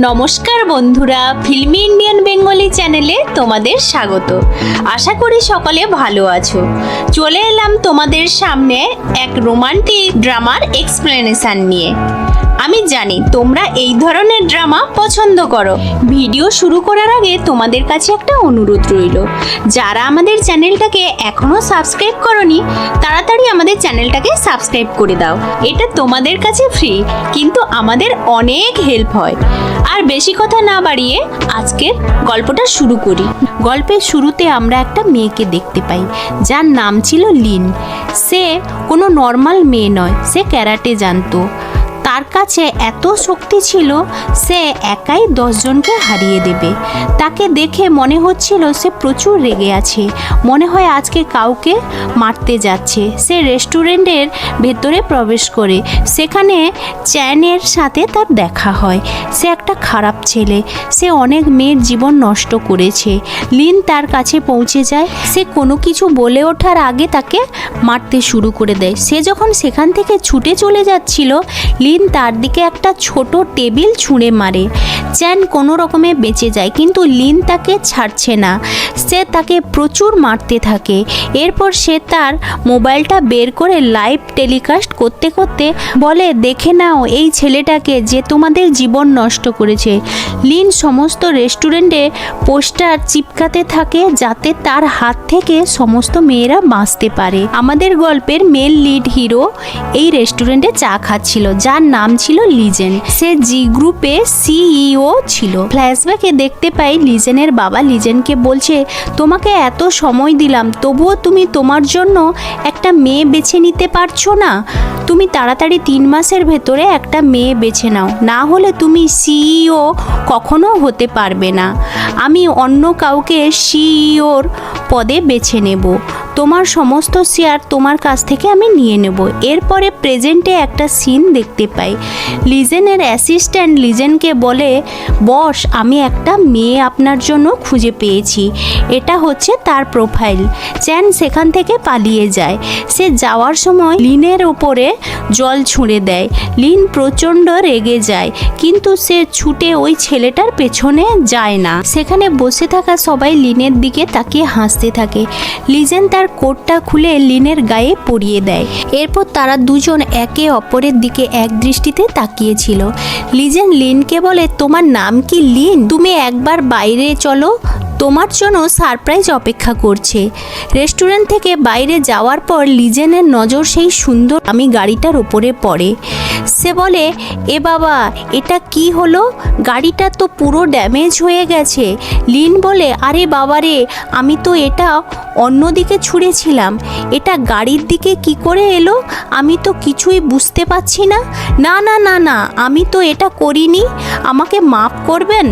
নমস্কার বন্ধুরা, filmi Indian Bengali চ্যানেলে তোমাদের স্বাগত। আশা করি সকলে ভালো আছো। চলে এলাম তোমাদের সামনে এক রোমান্টিক ড্রামার এক্সপ্লেনেশন নিয়ে। আমি জানি তোমরা এই ধরনের ড্রামা পছন্দ করো। ভিডিও শুরু করার আগে তোমাদের কাছে একটা অনুরোধ রইল, যারা আমাদের চ্যানেলটাকে এখনো সাবস্ক্রাইব করনি তাড়াতাড়ি আমাদের চ্যানেলটাকে সাবস্ক্রাইব করে দাও। এটা তোমাদের কাছে ফ্রি, কিন্তু আমাদের অনেক হেল্প হয়। আর বেশি কথা না বাড়িয়ে আজকের গল্পটা শুরু করি। গল্পের শুরুতে আমরা একটা মেয়েকে দেখতে পাই, যার নাম ছিল লিন। সে কোনো নর্মাল মেয়ে নয়, সে ক্যারাটে জানতো। তার কাছে এত শক্তি ছিল, সে একাই 10 জনকে হারিয়ে দেবে। তাকে দেখে মনে হচ্ছিল সে প্রচুর রেগে আছে, মনে হয় আজকে কাউকে মারতে যাচ্ছে। সে রেস্টুরেন্টের ভেতরে প্রবেশ করে, সেখানে চ্যানের সাথে তার দেখা হয়। সে একটা খারাপ ছেলে, সে অনেক মেয়ের জীবন নষ্ট করেছে। লিন তার কাছে পৌঁছে যায়, সে কোনো কিছু বলে ওঠার আগে তাকে মারতে শুরু করে দেয়। সে যখন সেখান থেকে ছুটে চলে যাচ্ছিল, লিন তার দিকে একটা ছোট টেবিল ছুঁড়ে মারে। চ্যান কোনো রকমে বেঁচে যায়, কিন্তু লিন তাকে ছাড়ছে না। সে তাকে প্রচুর মারতে থাকে। এরপর সে তার মোবাইলটা বের করে লাইভ টেলিকাস্ট করতে করতে বলে, দেখে নাও এই ছেলেটাকে যে তোমাদের জীবন নষ্ট করেছে। লিন সমস্ত রেস্টুরেন্টে পোস্টার চিপকাতে থাকে, যাতে তার হাত থেকে সমস্ত মেয়েরা বাঁচতে পারে। আমাদের গল্পের মেল লিড হিরো এই রেস্টুরেন্টে চা খাচ্ছিল, যার নাম ছিল লিজেন। সে জি গ্রুপে সিইও ছিল। ফ্ল্যাশব্যাকে দেখতে পাই লিজেনের বাবা লিজেনকে বলছে, তোমাকে এত সময় দিলাম, তবুও তুমি তোমার জন্য একটা মেয়ে বেছে নিতে পারছো না। তুমি তাড়াতাড়ি 3 মাসের ভেতরে একটা মেয়ে বেছে নাও, না হলে তুমি সিইও কখনো হতে পারবে না। আমি অন্য কাউকে সিইওর পদে বেছে নেব। তোমার সমস্ত শেয়ার তোমার কাছ থেকে আমি নিয়ে নেব। এরপরে প্রেজেন্টে একটা সিন দেখতে পাই। লিজেনের অ্যাসিস্ট্যান্ট লিজেনকে বলে, বস আমি একটা মেয়ে আপনার জন্য খুঁজে পেয়েছি, এটা হচ্ছে তার প্রোফাইল। চ্যান সেখান থেকে পালিয়ে যায়। সে যাওয়ার সময় লিনের উপরে জল ছুঁড়ে দেয়। লিন প্রচণ্ড রেগে যায়, কিন্তু সে ছুটে ওই ছেলেটার পেছনে যায় না। সেখানে বসে থাকা সবাই লিনের দিকে তাকিয়ে হাসতে থাকে। লিজেন তার কোটটা খুলে লিনের গায়ে পরিয়ে দেয়। এরপর তারা দুজন একে অপরের দিকে এক দৃষ্টিতে তাকিয়েছিল। লিজেন লিনকে বলে, তোমার নাম কি লিন? তুমি একবার বাইরে চলো, তোমার জন্য সারপ্রাইজ অপেক্ষা করছে। রেস্টুরেন্ট থেকে বাইরে যাওয়ার পর লিজেনের নজর সেই সুন্দর দামি গাড়িটার উপরে পড়ে। সে বলে, এ বাবা, এটা কি হলো? গাড়িটা তো পুরো ড্যামেজ হয়ে গেছে। লিন বলে, আরে বাবারে, আমি তো এটা অন্যদিকে ছুঁড়েছিলাম, এটা গাড়ির দিকে কি করে এলো? আমি তো কিছুই বুঝতে পারছি না। না না না না, আমি তো এটা করিনি, আমাকে মাফ করবেন,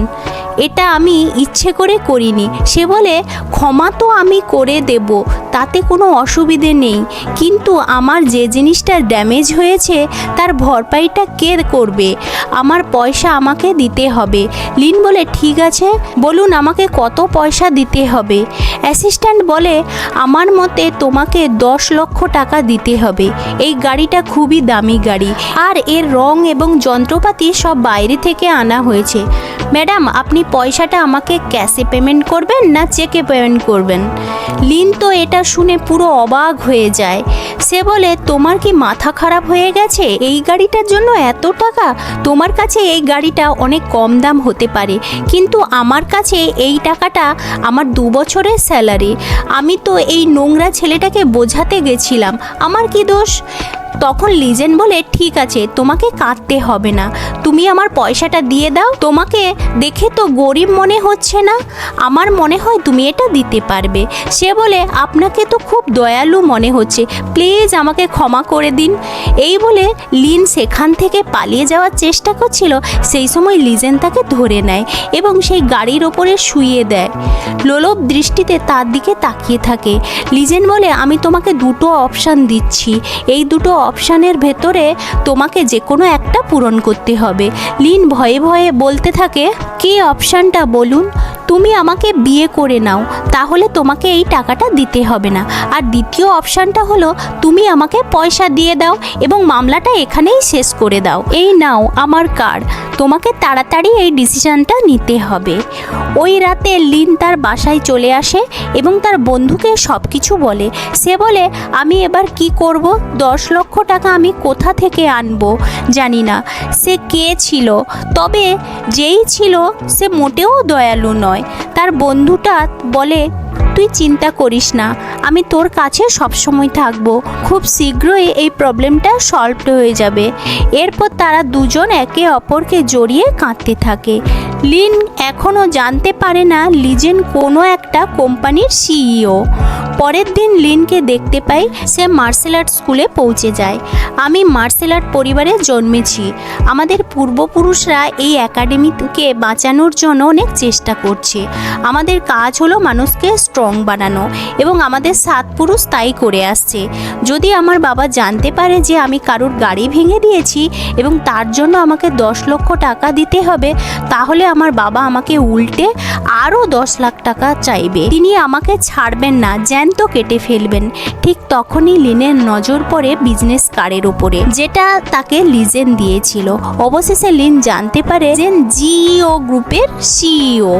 এটা আমি ইচ্ছে করে করিনি। সে বলে, ক্ষমা তো আমি করে দেব, তাতে কোনো অসুবিধে নেই, কিন্তু আমার যে জিনিসটা ড্যামেজ হয়েছে তার ভরপাইটা কে করবে? আমার পয়সা আমাকে দিতে হবে। লিন বলে, ঠিক আছে, বলুন আমাকে কত পয়সা দিতে হবে? অ্যাসিস্ট্যান্ট বলে, আমার মতে তোমাকে 10 লক্ষ টাকা দিতে হবে। এই গাড়িটা খুবই দামি গাড়ি, আর এর রং এবং যন্ত্রপাতি সব বাইরে থেকে আনা হয়েছে। ম্যাডাম, আপনি পয়সাটা আমাকে ক্যাশে পেমেন্ট করবেন না চেকে পেমেন্ট করবেন? লিন তো এটা শুনে পুরো অবাক হয়ে যায়। সে বলে, তোমার কি মাথা খারাপ হয়ে গেছে? এই গাড়িটার জন্য এত টাকা? তোমার কাছে এই গাড়িটা অনেক কম দাম হতে পারে, কিন্তু আমার কাছে এই টাকাটা আমার 2 বছরের স্যালারি। আমি তো এই নোংরা ছেলেটাকে বোঝাতে গেছিলাম, আমার কি দোষ? তখন লিজেন বলে, ঠিক আছে, তোমাকে কাঁদতে হবে না, তুমি আমার পয়সাটা দিয়ে দাও। তোমাকে দেখে তো গরিব মনে হচ্ছে না, আমার মনে হয় তুমি এটা দিতে পারবে। সে বলে, আপনাকে তো খুব দয়ালু মনে হচ্ছে, প্লিজ আমাকে ক্ষমা করে দিন। এই বলে লিন সেখান থেকে পালিয়ে যাওয়ার চেষ্টা করছিল। সেই সময় লিজেন তাকে ধরে নেয় এবং সেই গাড়ির ওপরে শুইয়ে দেয়। লোলভ দৃষ্টিতে তার দিকে তাকিয়ে থাকে। লিজেন বলে, আমি তোমাকে 2টো অপশান দিচ্ছি, এই 2টো অপশানের ভেতরে তোমাকে যে কোনো একটা পূরণ করতে হবে। লিন ভয়ে ভয়ে বলতে থাকে, কি অপশানটা বলুন? তুমি আমাকে বিয়ে করে নাও, তাহলে তোমাকে এই টাকাটা দিতে হবে না। আর দ্বিতীয় অপশানটা হলো তুমি আমাকে পয়সা দিয়ে দাও এবং মামলাটা এখানেই শেষ করে দাও। এই নাও আমার কার্ড, তোমাকে তাড়াতাড়ি এই ডিসিশনটা নিতে হবে। ওই রাতে লিন তার বাসায় চলে আসে এবং তার বন্ধুকে সব কিছু বলে। সে বলে, আমি এবার কি করব? 10 লক্ষ টাকা আমি কোথা থেকে আনবো জানি না। সে কে ছিল? তবে যেই ছিল সে মোটেও দয়ালু নয়। তার বন্ধুটা বলে, তুই চিন্তা করিস না, আমি তোর কাছে সবসময় থাকবো, খুব শীঘ্রই এই প্রবলেমটা সলভড হয়ে যাবে। এরপর তারা দুজন একে অপরকে জড়িয়ে কাঁদতে থাকে। লিন এখনও জানতে পারে না লিজেন কোনো একটা কোম্পানির সিইও। পরের দিন লিনকে দেখতে পাই, সে মার্শাল আর্ট স্কুলে পৌঁছে যায়। আমি মার্শাল আর্ট পরিবারে জন্মেছি। আমাদের পূর্বপুরুষরা এই একাডেমিকে বাঁচানোর জন্য অনেক চেষ্টা করছে। আমাদের কাজ হলো মানুষকে স্ট্রং বানানো এবং আমাদের 7 পুরুষ তাই করে আসছে। যদি আমার বাবা জানতে পারে যে আমি কারুর গাড়ি ভেঙে দিয়েছি এবং তার জন্য আমাকে 10 লক্ষ টাকা দিতে হবে, তাহলে আমার বাবা আমাকে উল্টে আরও 10 লাখ টাকা চাইবে। তিনি আমাকে ছাড়বেন না, জ্যান্ত কেটে ফেলবেন। ঠিক তখনই লিনের নজর পড়ে বিজনেস কার্ডের উপরে, যেটা তাকে লিজেন দিয়েছিল। অবশেষে লিন জানতে পারে যে জিইও গ্রুপের সিইও।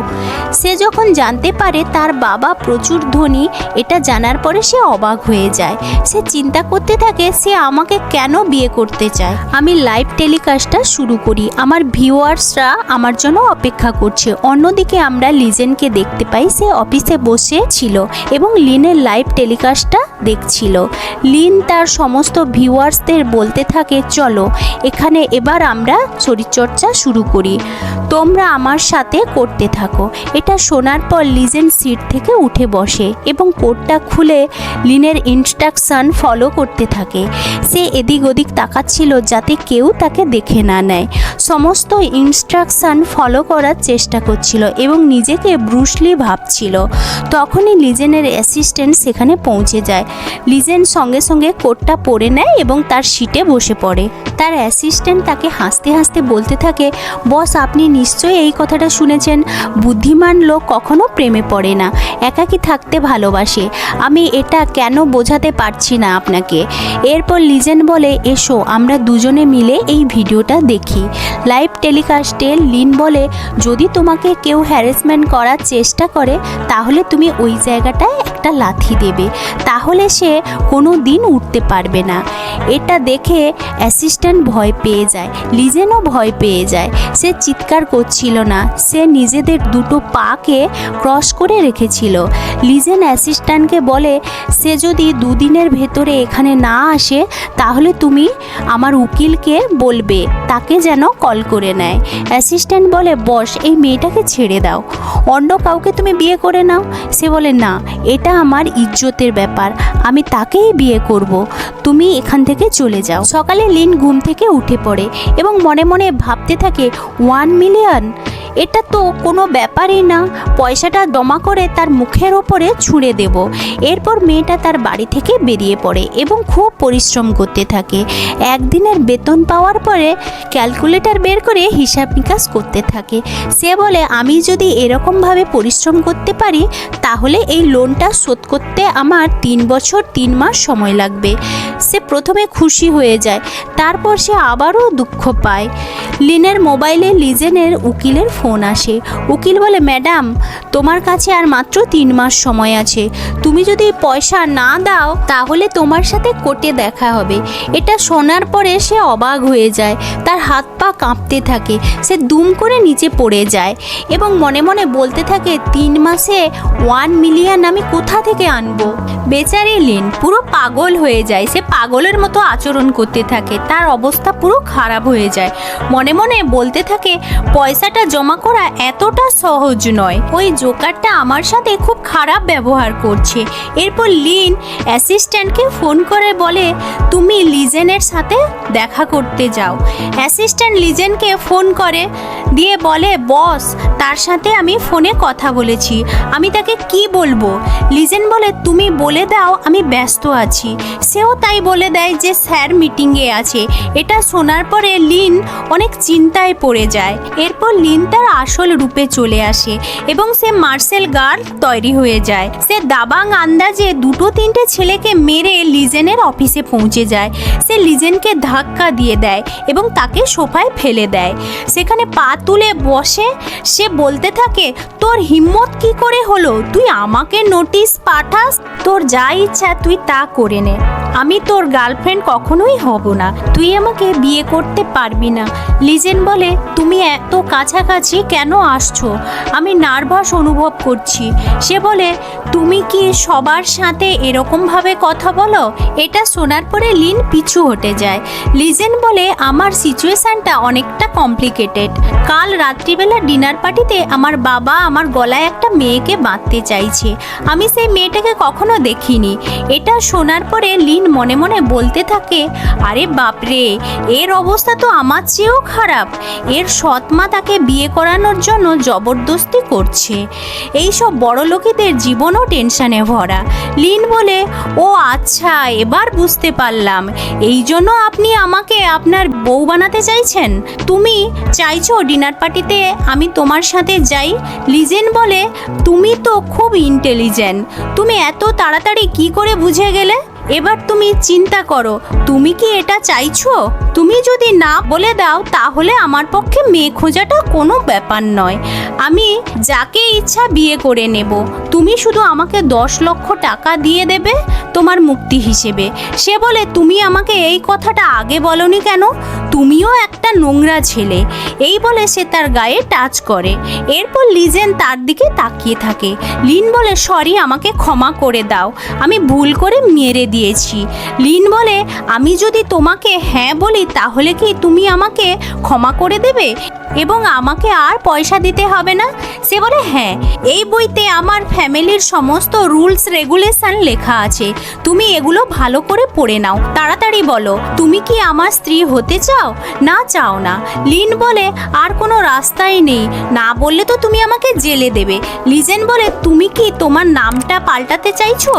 সে যখন জানতে পারে তার বাবা প্রচুর ধনী, এটা জানার পরে সে অবাক হয়ে যায়। সে চিন্তা করতে থাকে, সে আমাকে কেন বিয়ে করতে চায়। আমি লাইভ টেলিকাস্টটা শুরু করি, আমার ভিউয়ার্সরা আমার জন্য অপেক্ষা করছে। অন্যদিকে আমরা লিজেনকে দেখতে পাই, সে অফিসে বসে ছিল এবং লিনের লাইভ টেলিকাস্টটা দেখছিল। লিন তার সমস্ত ভিউয়ার্সদের বলতে থাকে, চলো এখানে এবার আমরা শরীরচর্চা শুরু করি, তোমরা আমার সাথে করতে থাকো। এটা শোনার পর লিজেন সিট থেকে উঠে বসে এবং কোটটা খুলে লিনের ইনস্ট্রাকশন ফলো করতে থাকে। সে এদিক ওদিক তাকাচ্ছিল যাতে কেউ তাকে দেখে না নেয়। সমস্ত ইনস্ট্রাকশন ফলো করার চেষ্টা করছিল এবং নিজেকে ব্রুসলি ভাবছিল। তখনই লিজেনের অ্যাসিস্ট্যান্ট সেখানে পৌঁছে যায়। লিজেন সঙ্গে সঙ্গে কোটটা পরে নেয় এবং তার সিটে বসে পড়ে। তার অ্যাসিস্ট্যান্ট তাকে হাসতে হাসতে বলতে থাকে, বস আপনি নিশ্চয়ই এই কথাটা শুনেছেন, বুদ্ধিমান লোক কখনো প্রেমে পড়ে না, একাকী থাকতে ভালোবাসে। আমি এটা কেন বোঝাতে পারছি না আপনাকে। এরপর লিজেন বলে, এসো আমরা দুজনে মিলে এই ভিডিওটা দেখি। লাইভ টেলিকাস্টে লিন বলে, যদি তোমাকে কেউ হ্যারাসমেন্ট করার চেষ্টা করে তাহলে তুমি ওই জায়গাটায় একটা লাথি দেবে, তাহলে সে কোনো দিন উঠতে পারবে না। এটা দেখে অ্যাসিস্ট্যান্ট ভয় পেয়ে যায়, লিজেনও ভয় পেয়ে যায়। সে চিৎকার করছিল না, সে নিজেদের দুটো পাকে ক্রস করে রেখেছিল। লিজেন অ্যাসিস্ট্যান্টকে বলে, সে যদি 2 দিনের ভেতরে এখানে না আসে তাহলে তুমি আমার উকিলকে বলবে তাকে যেন কল করে নেয়। অ্যাসিস্ট্যান্ট বলে, বস এই মেয়েটাকে ছেড়ে দাও, অন্য কাউকে তুমি বিয়ে করে নাও। সে বলে, না এটা আমার ইজ্জতের ব্যাপার, আমি তাকেই বিয়ে করব, তুমি এখান থেকে চলে যাও। সকালে লিন ঘুম থেকে উঠে পড়ে এবং মনে মনে ভাবতে থাকে, 1 মিলিয়ন, এটা তো কোনো ব্যাপারই না, পয়সাটা জমা করে তার মুখের ওপরে ছুঁড়ে দেব। এরপর মেয়েটা তার বাড়ি থেকে বেরিয়ে পড়ে এবং খুব পরিশ্রম করতে থাকে। একদিনের বেতন পাওয়ার পরে ক্যালকুলেটর বের করে হিসাব নিকাশ করতে থাকে। সে বলে, আমি যদি এরকমভাবে পরিশ্রম করতে পারি তাহলে এই লোনটা শোধ করতে আমার 3 বছর 3 মাস সময় লাগবে। সে প্রথমে খুশি হয়ে যায়, তারপর সে আবারও দুঃখ পায়। লিনের মোবাইলে লিজেনের উকিলের ফোন আসে। উকিল বলে, ম্যাডাম তোমার কাছে আর মাত্র 3 মাস সময় আছে, তুমি যদি পয়সা না দাও তাহলে তোমার সাথে কোর্টে দেখা হবে। এটা শোনার পরে সে অবাক হয়ে যায়, তার হাত পা কাঁপতে থাকে, সে দুম করে নিচে পড়ে যায় এবং মনে মনে বলতে থাকে, 3 মাসে 1 মিলিয়ন আমি কোথা থেকে আনবো। বেচারি লিন পুরো পাগল হয়ে যায়, সে পাগলের মতো আচরণ করতে থাকে, তার অবস্থা পুরো খারাপ হয়ে যায়। মনে মনে বলতে থাকে, পয়সাটা জমা করা এতটা সহজ নয়, ওই জোকারটা আমার সাথে খুব খারাপ ব্যবহার করছে। এরপর লিন অ্যাসিস্ট্যান্টকে ফোন করে বলে, তুমি লিজেনের সাথে দেখা করতে যাও। অ্যাসিস্ট্যান্ট লিজেনকে ফোন করে দিয়ে বলে, বস তার সাথে আমি ফোনে কথা বলেছি, আমি তাকে কি বলবো। লিজেন বলে, তুমি বলে দাও আমি ব্যস্ত আছি। সেও তাই বলে দেয় যে স্যার মিটিংয়ে আছে। এটা শোনার পরে লিন অনেক চিন্তায় পড়ে যায়। এরপর লিন তার তার আসল রূপে চলে আসে এবং সে মার্শাল গার্ল তৈরি হয়ে যায়। সে দাবাং আন্দাজে 2-3টে ছেলেকে মেরে লিজেনের অফিসে পৌঁছে যায়। সে লিজেনকে ধাক্কা দিয়ে দেয় এবং তাকে সোফায় ফেলে দেয়। সেখানে পা তুলে বসে সে বলতে থাকে, তোর হিম্মত কি করে হলো? তুই আমাকে নোটিশ পাঠাস? তোর যা ইচ্ছা তুই তা করে নে, আমি তোর গার্লফ্রেন্ড কখনোই হব না, তুই আমাকে বিয়ে করতে পারবি না। লিজেন বলে, তুমি এত কাছাকাছি কেন আসছো? আমি নার্ভাস অনুভব করছি। সে বলে, তুমি কি সবার সাথে এরকমভাবে কথা বলো? এটা শোনার পরে লিন পিছু হটে যায়। লিজেন বলে, আমার সিচুয়েশনটা অনেকটা কমপ্লিকেটেড। কাল রাত্রিবেলা ডিনার পার্টিতে আমার বাবা আমার গলায় একটা মেয়েকে বাঁধতে চাইছে। আমি সেই মেয়েটাকে কখনো দেখিনি। এটা শোনার পরে লিন মনে মনে বলতে থাকে, আরে বাপরে, এর অবস্থা তো আমার চেয়েও খারাপ। এর সৎ মা তাকে বিয়ে করানোর জন্য জবরদস্তি করছে। এইসব বড় লোকেদের জীবনও টেনশনে ভরা। লিন বলে, ও আচ্ছা, এবার বুঝতে পারলাম, এই জন্য আপনি আমাকে আপনার বউ বানাতে চাইছেন। তুমি চাইছো ডিনার পার্টিতে আমি তোমার সাথে যাই? লিজেন বলে, তুমি তো খুব ইন্টেলিজেন্ট, তুমি এত তাড়াতাড়ি কি করে বুঝে গেলে? এবার তুমি চিন্তা করো, তুমি কি এটা চাইছো? তুমি যদি না বলে দাও তাহলে আমার পক্ষে মেয়ে খোঁজাটা কোনো ব্যাপার নয়। আমি যাকে ইচ্ছা বিয়ে করে নেব। তুমি শুধু আমাকে 10 লক্ষ টাকা দিয়ে দেবে তোমার মুক্তি হিসেবে। সে বলে, তুমি আমাকে এই কথাটা আগে বলনি কেন? তুমিও একটা নোংরা ছেলে। এই বলে সে তার গায়ে টাচ করে। এরপর লিজেন তার দিকে তাকিয়ে থাকে। লিন বলে, সরি, আমাকে ক্ষমা করে দাও, আমি ভুল করে মেরে দিয়েছি। লিন বলে, আমি যদি তোমাকে হ্যাঁ বলি তাহলে কি তুমি আমাকে ক্ষমা করে দেবে এবং আমাকে আর পয়সা দিতে হবে না? সে বলে, হ্যাঁ, এই বইতে আমার ফ্যামিলির সমস্ত রুলস রেগুলেশন লেখা আছে, তুমি এগুলো ভালো করে পড়ে নাও। তাড়াতাড়ি বলো, তুমি কি আমার স্ত্রী হতে চাও না চাও না? লিন বলে, আর কোনো রাস্তাই নেই, না বললে তো তুমি আমাকে জেলে দেবে। লিজেন বলে, তুমি কি তোমার নামটা পাল্টাতে চাইছো?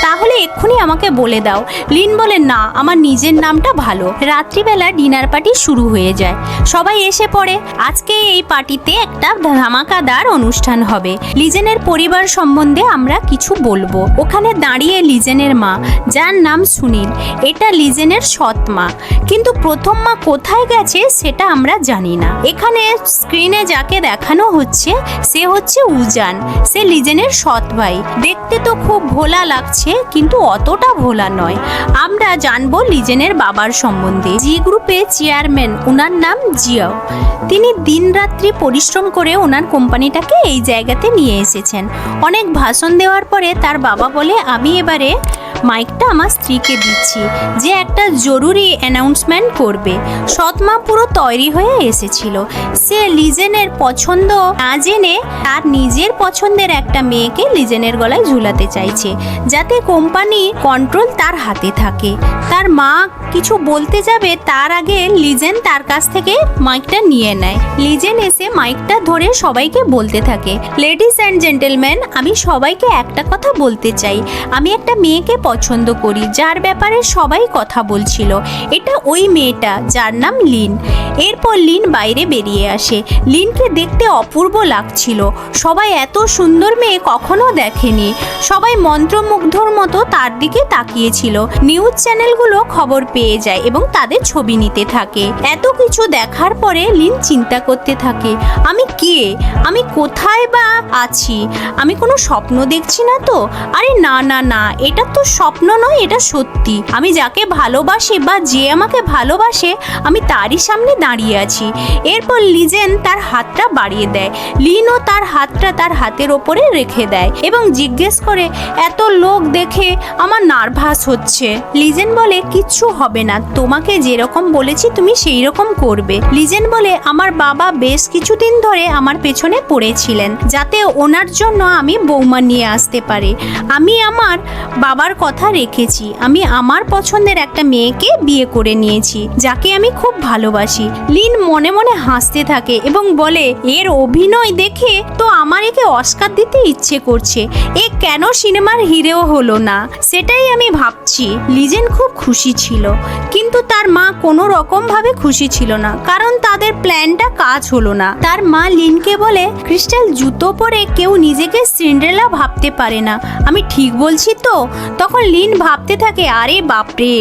তাহলে এক্ষুনি আমাকে বলে দাও। লিন বলে, না, আমার নিজের নামটা ভালো। রাত্রিবেলা ডিনার পার্টি শুরু হয়ে যায়। সবাই এসে পড়ে। আজকে এই পার্টিতে একটা ধামাকাদার অনুষ্ঠান হবে। লিজেনের পরিবার সম্বন্ধে আমরা কিছু বলবো। ওখানে দাঁড়িয়ে লিজেনের মা, যার নাম সুনীল, এটা লিজেনের সৎ মা, কিন্তু প্রথম মা কোথায় গেছে সেটা আমরা জানি না। এখানে স্ক্রিনে যাকে দেখানো হচ্ছে সে হচ্ছে উজান, সে লিজেনের সৎ ভাই। দেখতে তো খুব ভোলা লাগছে কিন্তু অতটা ভোলা নয়। আমরা জানবো লিজেনের বাবার সম্বন্ধে। জি গ্রুপে চেয়ারম্যান, ওনার নাম জিয়াও। তিনি দিনরাত্রি পরিশ্রম করে ওনার কোম্পানিটাকে এই জায়গাতে নিয়ে এসেছেন। অনেক ভাষণ দেওয়ার পরে তার বাবা বলে, আমি এবারে মাইকটা আমার স্ত্রীকে দিচ্ছি, যে একটা জরুরি অ্যানাউন্সমেন্ট করবে। সৎমা পুরো তৈরি হয়ে এসেছিল। সে লিজেনের পছন্দ না জেনে তার নিজের পছন্দের একটা মেয়েকে লিজেনের গলায় ঝুলাতে চাইছে, যাতে কোম্পানি কন্ট্রোল তার হাতে থাকে। তার মা কিছু বলতে যাবে তার আগে লিজেন তার কাছ থেকে মাইকটা নিয়ে নেয়। লিজেন এসে মাইকটা ধরে সবাইকে বলতে থাকে, লেডিস অ্যান্ড জেন্টেলম্যান, আমি সবাইকে একটা কথা বলতে চাই। আমি একটা মেয়েকে পছন্দ করি, যার ব্যাপারে সবাই কথা বলছিল। এটা ওই মেয়েটা যার নাম লিন। এরপর লিন বাইরে বেরিয়ে আসে। লিনকে দেখতে অপূর্ব লাগছিল। সবাই এত সুন্দর মেয়ে কখনো দেখেনি। সবাই মন্ত্রমুগ্ধর মতো তার দিকে তাকিয়েছিল। নিউজ চ্যানেলগুলো খবর পেয়ে যায় এবং তাদের ছবি নিতে থাকে। এত কিছু দেখার পরে লিন চিন্তা করতে থাকে, আমি কে? আমি কোথায় বা আছি? আমি কোনো স্বপ্ন দেখছি না তো? আরে না না না, এটা তো স্বপ্ন নয়, এটা সত্যি। আমি যাকে ভালোবাসি বা যে আমাকে ভালোবাসে আমি তারই সামনে দাঁড়িয়ে আছি। এরপর লিজেন তার হাতটা বাড়িয়ে দেয়। লিনও তার হাতটা তার হাতের ওপরে রেখে দেয় এবং জিজ্ঞেস করে, এত লোক দেখে আমার নার্ভাস হচ্ছে। লিজেন বলে, কিচ্ছু হবে না, তোমাকে যেরকম বলেছি তুমি সেই রকম করবে। লিজেন বলে, আমার বাবা বেশ কিছুদিন ধরে আমার পেছনে পড়েছিলেন যাতে ওনার জন্য আমি বৌমা নিয়ে আসতে পারি। আমি আমার বাবার কথা রেখেছি। আমি আমার পছন্দের একটা মেয়েকে বিয়ে করে নিয়েছি, যাকে আমি খুব ভালোবাসি। লিন মনে মনে হাসতে থাকে এবং বলে, এর অভিনয় দেখে তো আমার একে অস্কার দিতে ইচ্ছে করছে। এ কেন সিনেমার হিরো হলো না সেটাই আমি ভাবছি। লিজেন খুব খুশি ছিল, কিন্তু তার মা কোনো রকম ভাবে খুশি ছিল না, কারণ তাদের প্ল্যানটা কাজ হলো না। তার মা লিনকে বলে, ক্রিস্টাল, জুতো পরে কেউ নিজেকে সিন্ড্রেলা ভাবতে পারে না, আমি ঠিক বলছি তো? তখন লিন ভাবতে থাকে, আরে বাপরে,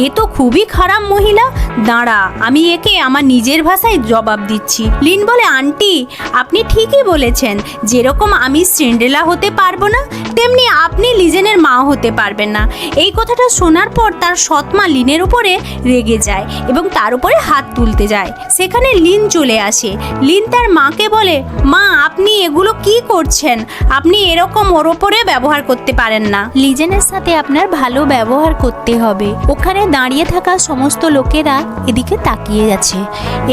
এ তো খুবই খারাপ মহিলা। দাঁড়া, আমি একে আমার নিজের ভাষায় জবাব দিচ্ছি। লিন বলে, আন্টি, আপনি ঠিকই বলেছেন। যেরকম আমি সিন্ড্রেলা হতে পারবো না, তেমনি আপনি লিজেনের মা হতে পারবেন না। এই কথাটা শোনার পর তার সৎমা লিনের উপরে রেগে যায় এবং তার উপরে হাত তুলতে যায়। সেখানে লিন চলে আসে। লিন তার মাকে বলে, মা, আপনি এগুলো কি করছেন? আপনি এরকম ওর ওপরে ব্যবহার করতে পারেন না। লিজেনের সাথে আপনার ভালো ব্যবহার করতে হবে। ওখানে দাঁড়িয়ে থাকা সমস্ত লোকেরা এদিকে তাকিয়ে আছে।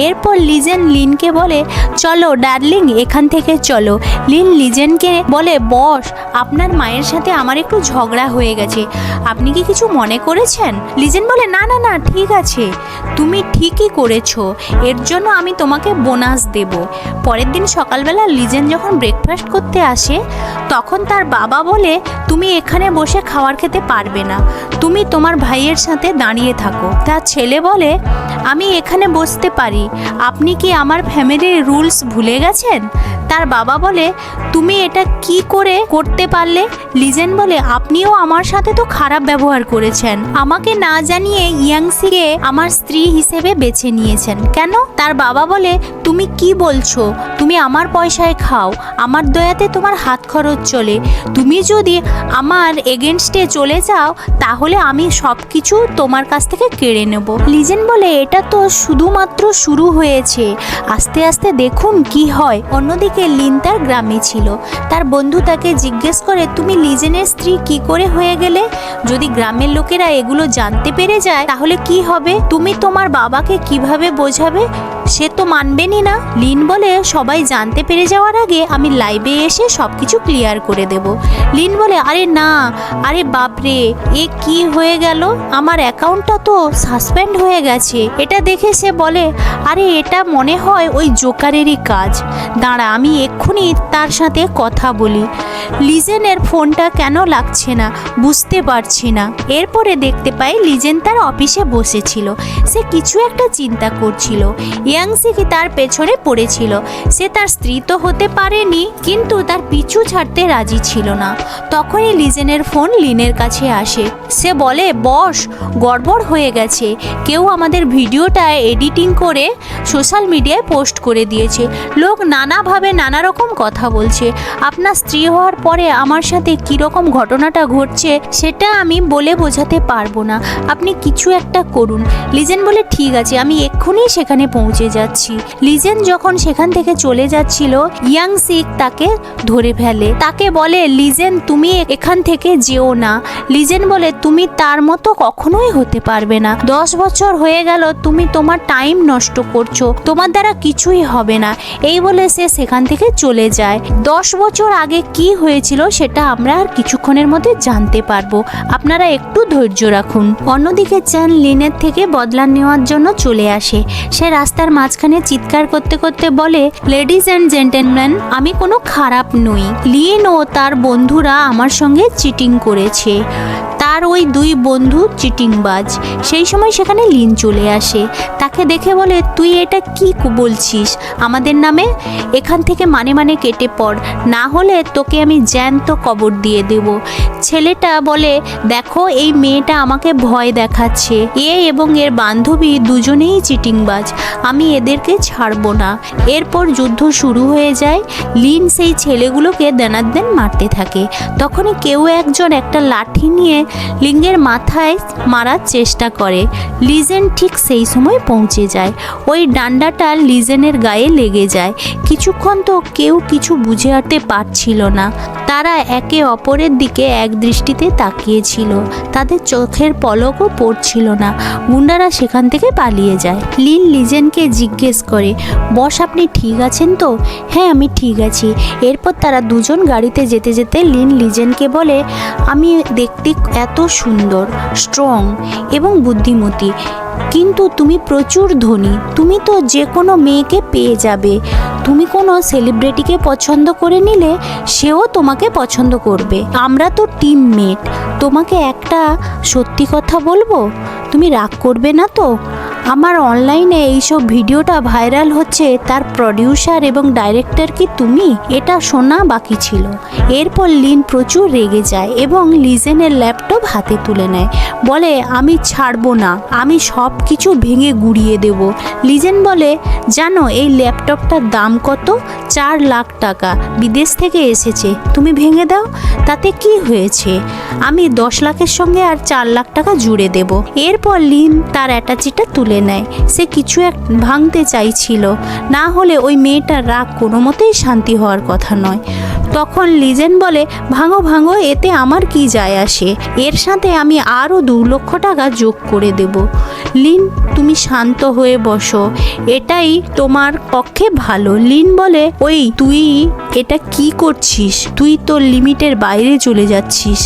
এরপর লিজেন লিনকে বলে, চলো ডার্লিং, এখান থেকে চলো। লিন লিজেনকে বলে, বস, আপনার মায়ের সাথে আমার একটু ঝগড়া হয়ে গেছে, আপনি কি কিছু মনে করেছেন? লিজেন বলে, না না না, ঠিক আছে, তুমি ঠিকই করেছো, এর জন্য আমি তোমাকে বোনাস দেব। পরের দিন সকালবেলা লিজেন যখন ব্রেকফাস্ট করতে আসে, তখন তার বাবা বলে, তুমি এখানে বসে খাবার খেতে পারবে না, তুমি তোমার ভাইয়ের সাথে দাঁড়িয়ে থাকো। তার ছেলে বলে, আমি এখানে বসতে পারি, আপনি কি আমার ফ্যামিলির রুলস ভুলে গেছেন? তার বাবা বলে, তুমি এটা কি করে করতে পারলে? লিজেন বলে, আপনিও আমার সাথে তো খারাপ ব্যবহার করেছেন, আমাকে না জানিয়ে ইয়াংসিকে আমার স্ত্রী হিসেবে বেছে নিয়েছেন কেন? তার বাবা বলে, তুমি কি বলছো? তুমি আমার পয়সায় খাও, আমার দয়াতে তোমার হাত খরচ চলে, তুমি যদি আমার এগেনস্টে চলে যাও তাহলে আমি সব কিছু তোমার কাছ থেকে কেড়ে নেব। লিজেন বলে, এটা তো শুধুমাত্র শুরু হয়েছে, আস্তে আস্তে দেখুন কি হয়। অন্যদিকে লিন তার গ্রামে ছিল। তার বন্ধু তাকে জিজ্ঞেস করে, তুমি লিজেনের স্ত্রী কি করে হয়ে গেলে? যদি গ্রামের লোকেরা এগুলো জানতে পেরে যায় তাহলে কি হবে? তুমি তোমার বাবাকে কিভাবে বোঝাবে? সে তো মানবেনই না। লিন বলে, সবাই জানতে পেরে যাওয়ার আগে আমি লাইভে এসে সবকিছু ক্লিয়ার করে দেব। লিন বলে, আরে না, আরে বাপরে, এ কি হয়ে গেল? আমার অ্যাকাউন্টটা তো সাসপেন্ড হয়ে গেছে। এটা দেখে সে বলে, আরে এটা মনে হয় ওই জোকারেরই কাজ, দাঁড়া আমি এক্ষুনি তার সাথে কথা বলি। লিজেনের ফোনটা কেন লাগছে না বুঝতে পারছি না। এরপরে দেখতে পাই লিজেন তার অফিসে বসেছিল, সে কিছু একটা চিন্তা করছিল। ইয়াংসি কি তার পেছনে পড়েছিল। সে তার স্ত্রী তো হতে পারেনি, কিন্তু তার পিছু ছাড়তে রাজি ছিল না। তখনই লিজেনের ফোন লিনের কাছে আসে। সে বলে, বস, গড়বড় হয়ে গেছে, কেউ আমাদের ভিডিওটা এডিটিং করে সোশ্যাল মিডিয়ায় পোস্ট করে দিয়েছে, লোক নানাভাবে নানা রকম কথা বলছে। আপনার স্ত্রী হওয়ার পরে আমার সাথে কীরকম ঘটনাটা ঘটছে সেটা আমি বলে বোঝাতে পারবো না, আপনি কিছু একটা করুন। লিজেন বলে, ঠিক আছে, আমি এক্ষুনি সেখানে পৌঁছে যাচ্ছি। লিজেন যখন সেখান থেকে চলে যাচ্ছিল, ইয়াংসিক তাকে ধরে ফেলে। তাকে বলে, লিজেন তুমি এখান থেকে যেও না। লিজেন বলে, তুমি তার মতো কখনোই হতে পারবে না, 10 বছর হয়ে গেল তুমি তোমার টাইম নষ্ট করছো, তোমার দ্বারা কিছুই হবে না। এই বলে সে সেখান থেকে চলে যায়। 10 বছর আগে কি হয়েছিল সেটা আমরা আর কিছুক্ষণের মধ্যে জানতে পারবো, আপনারা একটু ধৈর্য রাখুন। অন্যদিকে চ্যান লিনের থেকে বদলা নেওয়ার জন্য চলে আসে। সে রাস্তার মাঝখানে চিৎকার করতে করতে বলে, লেডিজ অ্যান্ড জেন্টলম্যান, আমি কোনো খারাপ নই, লিন ও তার বন্ধুরা আমার সঙ্গে চিটিং করেছে, তার ওই 2 বন্ধু চিটিংবাজ। সেই সময় সেখানে লিন চলে আসে। তাকে দেখে বলে, তুই এটা কি বলছিস আমাদের নামে? এখান থেকে মানে কেটে পড়, না হলে তোকে আমি জ্যান্ত কবর দিয়ে দেব। ছেলেটা বলে, দেখো এই মেয়েটা আমাকে ভয় দেখাচ্ছে, এ এবং এর বান্ধবী দুজনেই চিটিংবাজ, আমি এদেরকে ছাড়বো না। এরপর যুদ্ধ শুরু হয়ে যায়। লিন সেই ছেলেগুলোকে দেনাদ্দেন মারতে থাকে। তখনই কেউ একজন একটা লাঠি নিয়ে লিঙ্গের মাথায় মারার চেষ্টা করে। লিজেন ঠিক সেই সময় পৌঁছে যায়। ওই ডান্ডাটা লিজেনের গায়ে লেগে যায়। কিছুক্ষণ তো কেউ কিছু বুঝে উঠতে পারছিল না। তারা একে অপরের দিকে এক দৃষ্টিতে তাকিয়েছিল, তাদের চোখের পলকও পড়ছিল না। গুন্ডারা সেখান থেকে পালিয়ে যায়। লিন লিজেনকে জিজ্ঞেস করে, বস আপনি ঠিক আছেন তো? হ্যাঁ, আমি ঠিক আছি। এরপর তারা দুজন গাড়িতে যেতে যেতে লিন লিজেনকে বলে, আমি দেখতে এত এত সুন্দর, স্ট্রং এবং বুদ্ধিমতী, কিন্তু তুমি প্রচুর ধনী। তুমি তো যে কোনো মেয়েকে পেয়ে যাবে। তুমি কোনো সেলিব্রিটিকে পছন্দ করে নিলে সেও তোমাকে পছন্দ করবে। আমরা তো টিমমেট। তোমাকে একটা সত্যি কথা বলবো, তুমি রাগ করবে না তো? আমার অনলাইনে এইসব ভিডিওটা ভাইরাল হচ্ছে, তার প্রডিউসার এবং ডাইরেক্টর কি তুমি? এটা শোনা বাকি ছিল। এরপর লিন প্রচুর রেগে যায় এবং লিজেনের ল্যাপটপ হাতে তুলে নেয়। বলে, আমি ছাড়বো না, আমি সব কিছু ভেঙে গুড়িয়ে দেব। লিজেন বলে, জানো এই ল্যাপটপটার দাম কত? 4 লাখ টাকা, বিদেশ থেকে এসেছে। তুমি ভেঙে দাও, তাতে কি হয়েছে? আমি 10 লাখের সঙ্গে আর 4 লাখ টাকা জুড়ে দেব। এরপর লিন তার অ্যাটাচিটা তুলে নেয়। সে কিছু এক ভাঙতে চাইছিল, না হলে ওই মেয়েটার রাগ কোনো মতেই শান্তি হওয়ার কথা নয়। তখন লিজেন বলে, ভাঙো ভাঙো, এতে আমার কি যায় আসে? এর সাথে আমি আরও 2 লক্ষ টাকা যোগ করে দেব। লিন, তুমি শান্ত হয়ে বসো, এটাই তোমার পক্ষে ভালো। লিন বলে, ওই তুই এটা কি করছিস? তুই তোর লিমিটের বাইরে চলে যাচ্ছিস।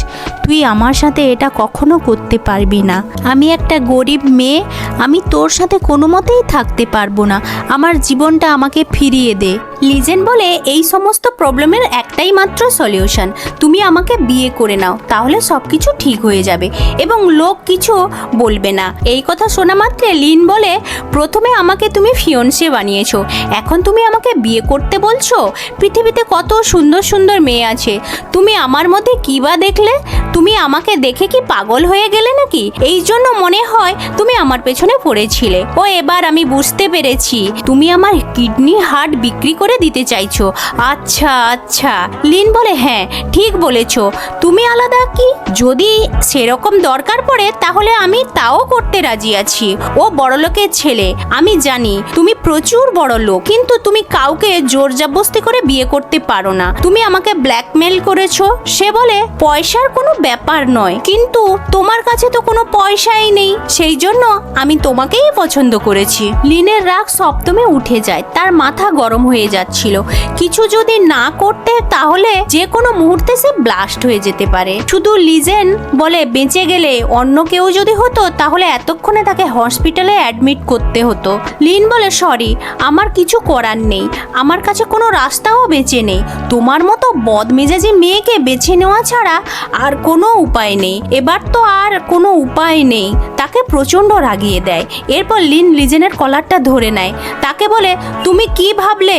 তুই আমার সাথে এটা কখনো করতে পারবি না। আমি একটা গরিব মেয়ে, আমি তোর সাথে কোনো মতেই থাকতে পারবো না। আমার জীবনটা আমাকে ফিরিয়ে দে। লিজেন বলে, এই সমস্ত প্রবলেমের একটাই মাত্র সলিউশন, তুমি আমাকে বিয়ে করে নাও, তাহলে সব কিছু ঠিক হয়ে যাবে এবং লোক কিছু বলবে না। এই কথা শোনা মাত্রে লিন বলে, প্রথমে আমাকে তুমি ফিয়ন্সে বানিয়েছো, এখন তুমি আমাকে বিয়ে করতে বলছো? পৃথিবীতে কত সুন্দর সুন্দর মেয়ে আছে, তুমি আমার মধ্যে কি বা দেখলে? তুমি আমাকে দেখে কি পাগল হয়ে গেলে নাকি? এই জন্য মনে হয় তুমি আমার পেছনে পড়েছিলে। ও, এবার আমি বুঝতে পেরেছি, তুমি আমার কিডনি হার্ট বিক্রি করে দিতে চাইছো। আচ্ছা আচ্ছা। লিন বলে, হ্যাঁ ঠিক বলেছো, তুমি আলাদা কি? যদি সেরকম দরকার পড়ে তাহলে আমি তাও করতে রাজি আছি। ও বড়লোকের ছেলে, আমি জানি তুমি প্রচুর বড় লোক, কিন্তু তুমি কাউকে জোর জবরদস্তি করে বিয়ে করতে পারো না। তুমি আমাকে ব্ল্যাকমেল করেছো। সে বলে, পয়সার কোনো ব্যাপার নয়, কিন্তু তোমার কাছে তো কোনো পয়সাই নেই, সেই জন্য আমি তোমাকেই পছন্দ করেছি। লিনের রাগ সপ্তমে উঠে যায়, তার মাথা গরম হয়ে যাচ্ছিল। কিছু যদি না করতে তাহলে যে কোনো মুহূর্তে সে ব্লাস্ট হয়ে যেতে পারে। শুধু লিজেন বলে, বেঁচে গেলে অন্য কেউ যদি হতো তাহলে এতক্ষণে তাকে হসপিটালে অ্যাডমিট করতে হতো। লিন বলে, সরি, আমার কিছু করার নেই, আমার কাছে কোনো রাস্তাও বেঁচে নেই। তোমার মতো বদমেজাজি মেয়েকে বেছে নেওয়া ছাড়া আর কোনো উপায় নেই। এবার তো আর কোনো উপায় নেই। তাকে প্রচণ্ড রাগিয়ে দেয়। এরপর লিন লিজেনের কলারটা ধরে নেয়। তাকে বলে, তুমি কি ভাবলে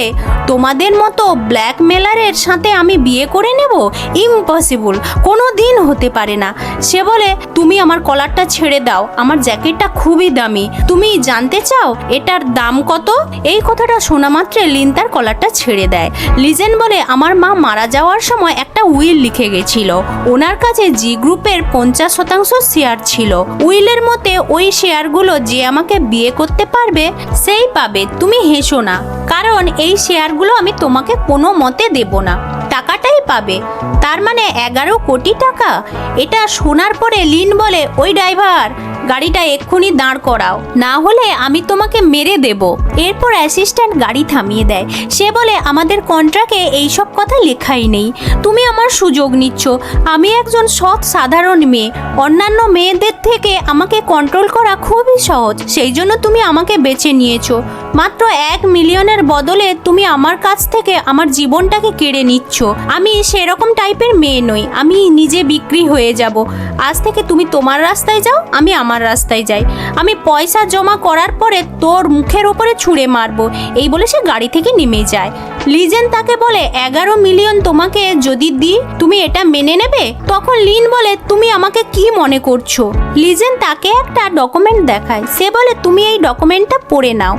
তোমাদের মতো ব্ল্যাকমেলারের সাথে আমি বিয়ে করে নেব? ইম্পসিবল, কোনো দিন হতে পারে না। সে বলে, তুমি আমার কলারটা ছেড়ে দাও, আমার জ্যাকেটটা খুবই দামি। তুমি জানতে চাও এটার দাম কত? এই কথাটা শোনা মাত্রে লিন তার কলারটা ছেড়ে দেয়। লিজেন বলে, আমার মা মারা যাওয়ার সময় একটা উইল লিখে গেছিল, ওনার কাছে জি গ্রুপের 50% শেয়ার ছিল। উইলের মতে ওই শেয়ারগুলো যে আমাকে বিয়ে করতে পারবে সেই পাবে। তুমি হেসো না, কারণ এই শেয়ারগুলো আমি তোমাকে কোনো মতে দেব না, টাকাটাই পাবে। তার মানে 11 কোটি টাকা। এটা শোনার পরে লিন বলে, ওই ড্রাইভার, গাড়িটা এক্ষুনি দাঁড় করাও, না হলে আমি তোমাকে মেরে দেব। এরপর অ্যাসিস্ট্যান্ট গাড়ি থামিয়ে দেয়। সে বলে, আমাদের কন্ট্রাক্টে এইসব কথা লেখাই নেই, তুমি আমার সুযোগ নিচ্ছ। আমি একজন সৎ সাধারণ মেয়ে, অন্যান্য মেয়েদের থেকে আমাকে কন্ট্রোল করা খুবই সহজ, সেই জন্য তুমি আমাকে বেছে নিয়েছো। মাত্র 1 মিলিয়নের বদলে তুমি আমার কাছ থেকে আমার জীবনটাকে কেড়ে নিচ্ছ। আমি সেরকম টাইপের মেয়ে নই, আমি নিজে বিক্রি হয়ে যাব। আজ থেকে তুমি তোমার রাস্তায় যাও, আমি আমার রাস্তায় যাই। আমি পয়সা জমা করার পরে তোর মুখের ওপরে ছুঁড়ে মারবো। এই বলে সে গাড়ি থেকে নেমে যায়। লিজেন তাকে বলে, 11 মিলিয়ন তোমাকে যদি দিই তুমি এটা মেনে নেবে? তখন লিন বলে, তুমি আমাকে কি মনে করছো? লিজেন তাকে একটা ডকুমেন্ট দেখায়। সে বলে, তুমি এই ডকুমেন্টটা পড়ে নাও,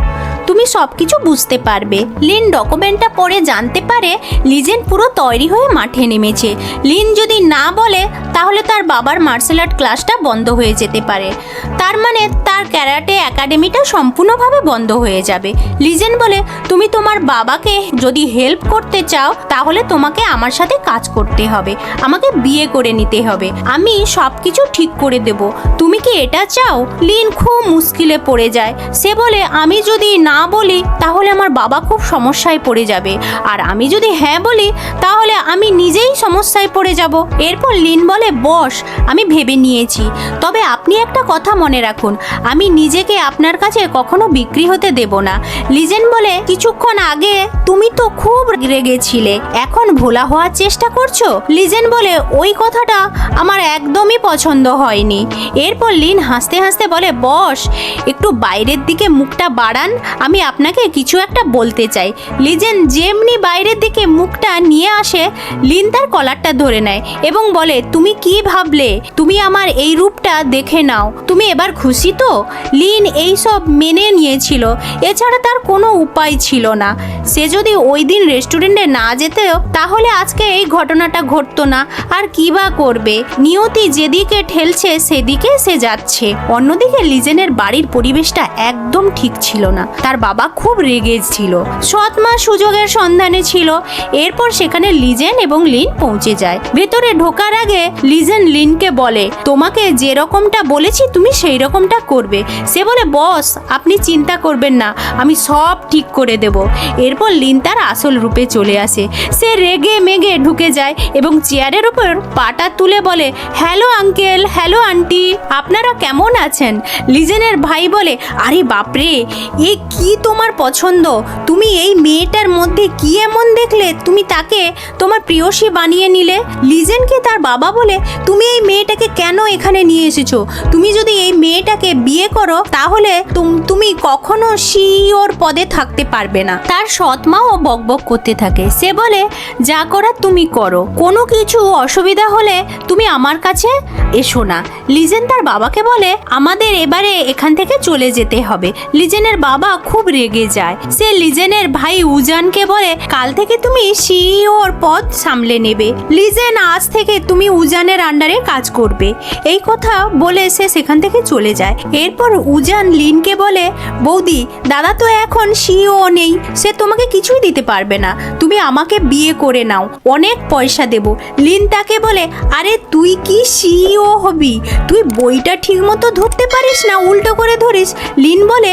তুমি সব কিছু বুঝতে পারবে। লিন ডকুমেন্টটা পড়ে জানতে পারে লিজেন পুরো তৈরি হয়ে মাঠে নেমেছে। লিন যদি না বলে তাহলে তার বাবার মার্শাল আর্ট ক্লাসটা বন্ধ হয়ে যেতে পারে, তার মানে তার ক্যারাটে একাডেমিটা সম্পূর্ণভাবে বন্ধ হয়ে যাবে। লিজেন বলে, তুমি তোমার বাবাকে যদি হেল্প করতে চাও তাহলে তোমাকে আমার সাথে কাজ করতে হবে, আমাকে বিয়ে করে নিতে হবে, আমি সব কিছু ঠিক করে দেব। তুমি কি এটা চাও? লিন খুব মুশকিলে পড়ে যায়। সে বলে, আমি যদি না বলি তাহলে আমার বাবা খুব সমস্যায় পড়ে যাবে, আর আমি যদি হ্যাঁ বলি তাহলে আমি নিজেই সমস্যায় পড়ে যাব। এরপর লিন বলে, বস, আমি ভেবে নিয়েছি, তবে আপনি একটা কথা মনে রাখুন, আমি নিজেকে আপনার কাছে কখনো বিক্রি হতে দেব না। লিজেন বলে, কিছুক্ষণ আগে তুমি তো খুব রেগেছিলে, এখন ভোলা হওয়ার চেষ্টা করছো? লিজেন বলে, ওই কথাটা আমার একদমই পছন্দ হয়নি। এরপর লিন হাসতে হাসতে বলে, বস একটু বাইরের দিকে মুখটা বাড়ান, আমি আপনাকে কিছু একটা বলতে চাই। লিজেন যেমনি বাইরের দিকে মুখটা নিয়ে আসে, লিন তার কলারটা ধরে নেয় এবং বলে, তুমি কি ভাবলে? তুমি আমার এই রূপটা দেখে নাও, তুমি এবার খুশি তো? লিন এই সব মেনে নিয়েছিল, এছাড়া তার কোনো উপায় ছিল না। সে যদি ওই দিন রেস্টুরেন্টে না যেত তাহলে আজকে এই ঘটনাটা ঘটতো না। আর কি বা করবে, নিয়তি যেদিকে ঠেলছে সেদিকে সে যাচ্ছে। অন্যদিকে লিজেনের বাড়ির পরিবেশটা একদম ঠিক ছিল না, তার বাবা খুব রেগে ছিল, সৎ মা সুযোগের সন্ধানে ছিল। এরপর সেখানে লিজেন এবং লিন পৌঁছে যায়। ভেতরে ঢোকার আগে লিজেন লিনকে বলে, তোমাকে যে রকমটা বলেছি তুমি সেই রকমটা করবে। সে বলে, বস আপনি চিন্তা করবেন না, আমি সব ঠিক করে দেব। এরপর লিন তার আসল রূপে চলে আসে। সে রেগে মেগে ঢুকে যায় এবং চেয়ারের উপর পাটা তুলে বলে, হ্যালো আঙ্কেল, হ্যালো আন্টি, আপনারা কেমন আছেন? লিজেনের ভাই বলে, আরে বাপরে, এ কি তোমার পছন্দ? তুমি এই মেয়েটার মধ্যে কি এমন দেখলে তুমি তাকে তোমার প্রিয়সী বানিয়ে নিলে? লিজেনকে তার বাবা বলে, তুমি এই মেয়েটাকে কেন এখানে নিয়ে এসেছো? তুমি যদি এই মেয়েটাকে বিয়ে করো তাহলে তুমি কখনো সিইওর পদে থাকতে পারবে না। তার সৎ মাও বকবক করতে থাকে। সে বলে, যা করার তুমি করো, কোনো কিছু অসুবিধা হলে তুমি আমার কাছে এসো না। লিজেন তার বাবাকে বলে, আমাদের এবারে এখান থেকে চলে যেতে হবে। লিজেনের বাবা খুব রেগে যায়। সে লিজেনের ভাই উজানকে বলে, কাল থেকে তুমি সিইওর পদ সামলে নেবে। লিজেন, আজ থেকে তুমি উজানের আন্ডারে কাজ করবে। এই কথা বলে সে সেখান থেকে চলে যায়। এরপর উজান লিনকে বলে, বৌদি, দাদা তো এখন সিইও নেই, সে তোমাকে কিছুই দিতে পারবে না, তুমি আমাকে বিয়ে করে নাও, অনেক পয়সা দেব। লিন তাকে বলে, আরে তুই কি সিইও হবি? তুই বইটা ঠিক মতো ধরতে পারিস না, উল্টো করে ধরিস। লিন বলে,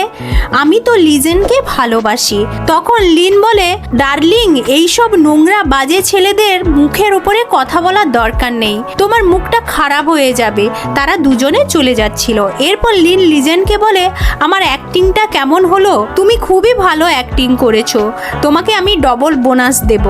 আমি তো লিজেনকে ভালোবাসি। তখন লিন বলে, ডার্লিং, এইসব নোংরা বাজে ছেলেদের মুখের উপরে কথা বলার দরকার নেই, তোমার মুখটা খারাপ হয়ে যাবে। তারা দুজনে চলে যাচ্ছিল। এরপর লিন লিজেনকে বলে, আমার অ্যাক্টিংটা কেমন হলো? তুমি খুবই ভালো অ্যাক্টিং করেছো, তোমাকে আমি ডবল বোনাস দেব।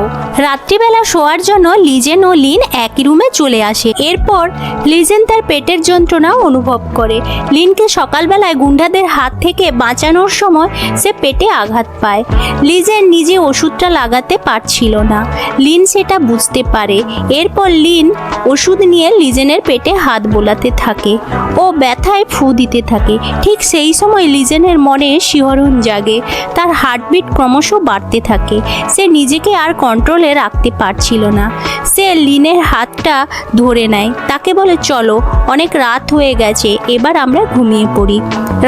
রাত্রিবেলা শোয়ার জন্য লিজেন ও লিন একই রুমে চলে আসে। এরপর লিজেন তার পেটের যন্ত্রণা অনুভব করে। লিনকে সকালবেলায় গুন্ডাদের হাত থেকে বাঁচানোর সময় সে পেটে আঘাত পায়। লিজেন নিজে ওষুধটা লাগাতে পারছিল না, লিন সেটা বুঝতে পারে। এরপর লিন ওষুধ নিয়ে লিজেনের পেটে হাত বোলাতে থাকে ও ব্যথায় ফু দিতে থাকে। ঠিক সেই সময় লিজেনের মনে শিহরণ জাগে, তার হার্টবিট ক্রমশ বাড়তে থাকে। সে নিজেকে আর কন্ট্রোলে রাখতে পারছিল না। সে লিনের হাতটা ধরে নেয়, তাকে বলে, চলো, অনেক রাত হয়ে গেছে, এবার আমরা ঘুমিয়ে পড়ি।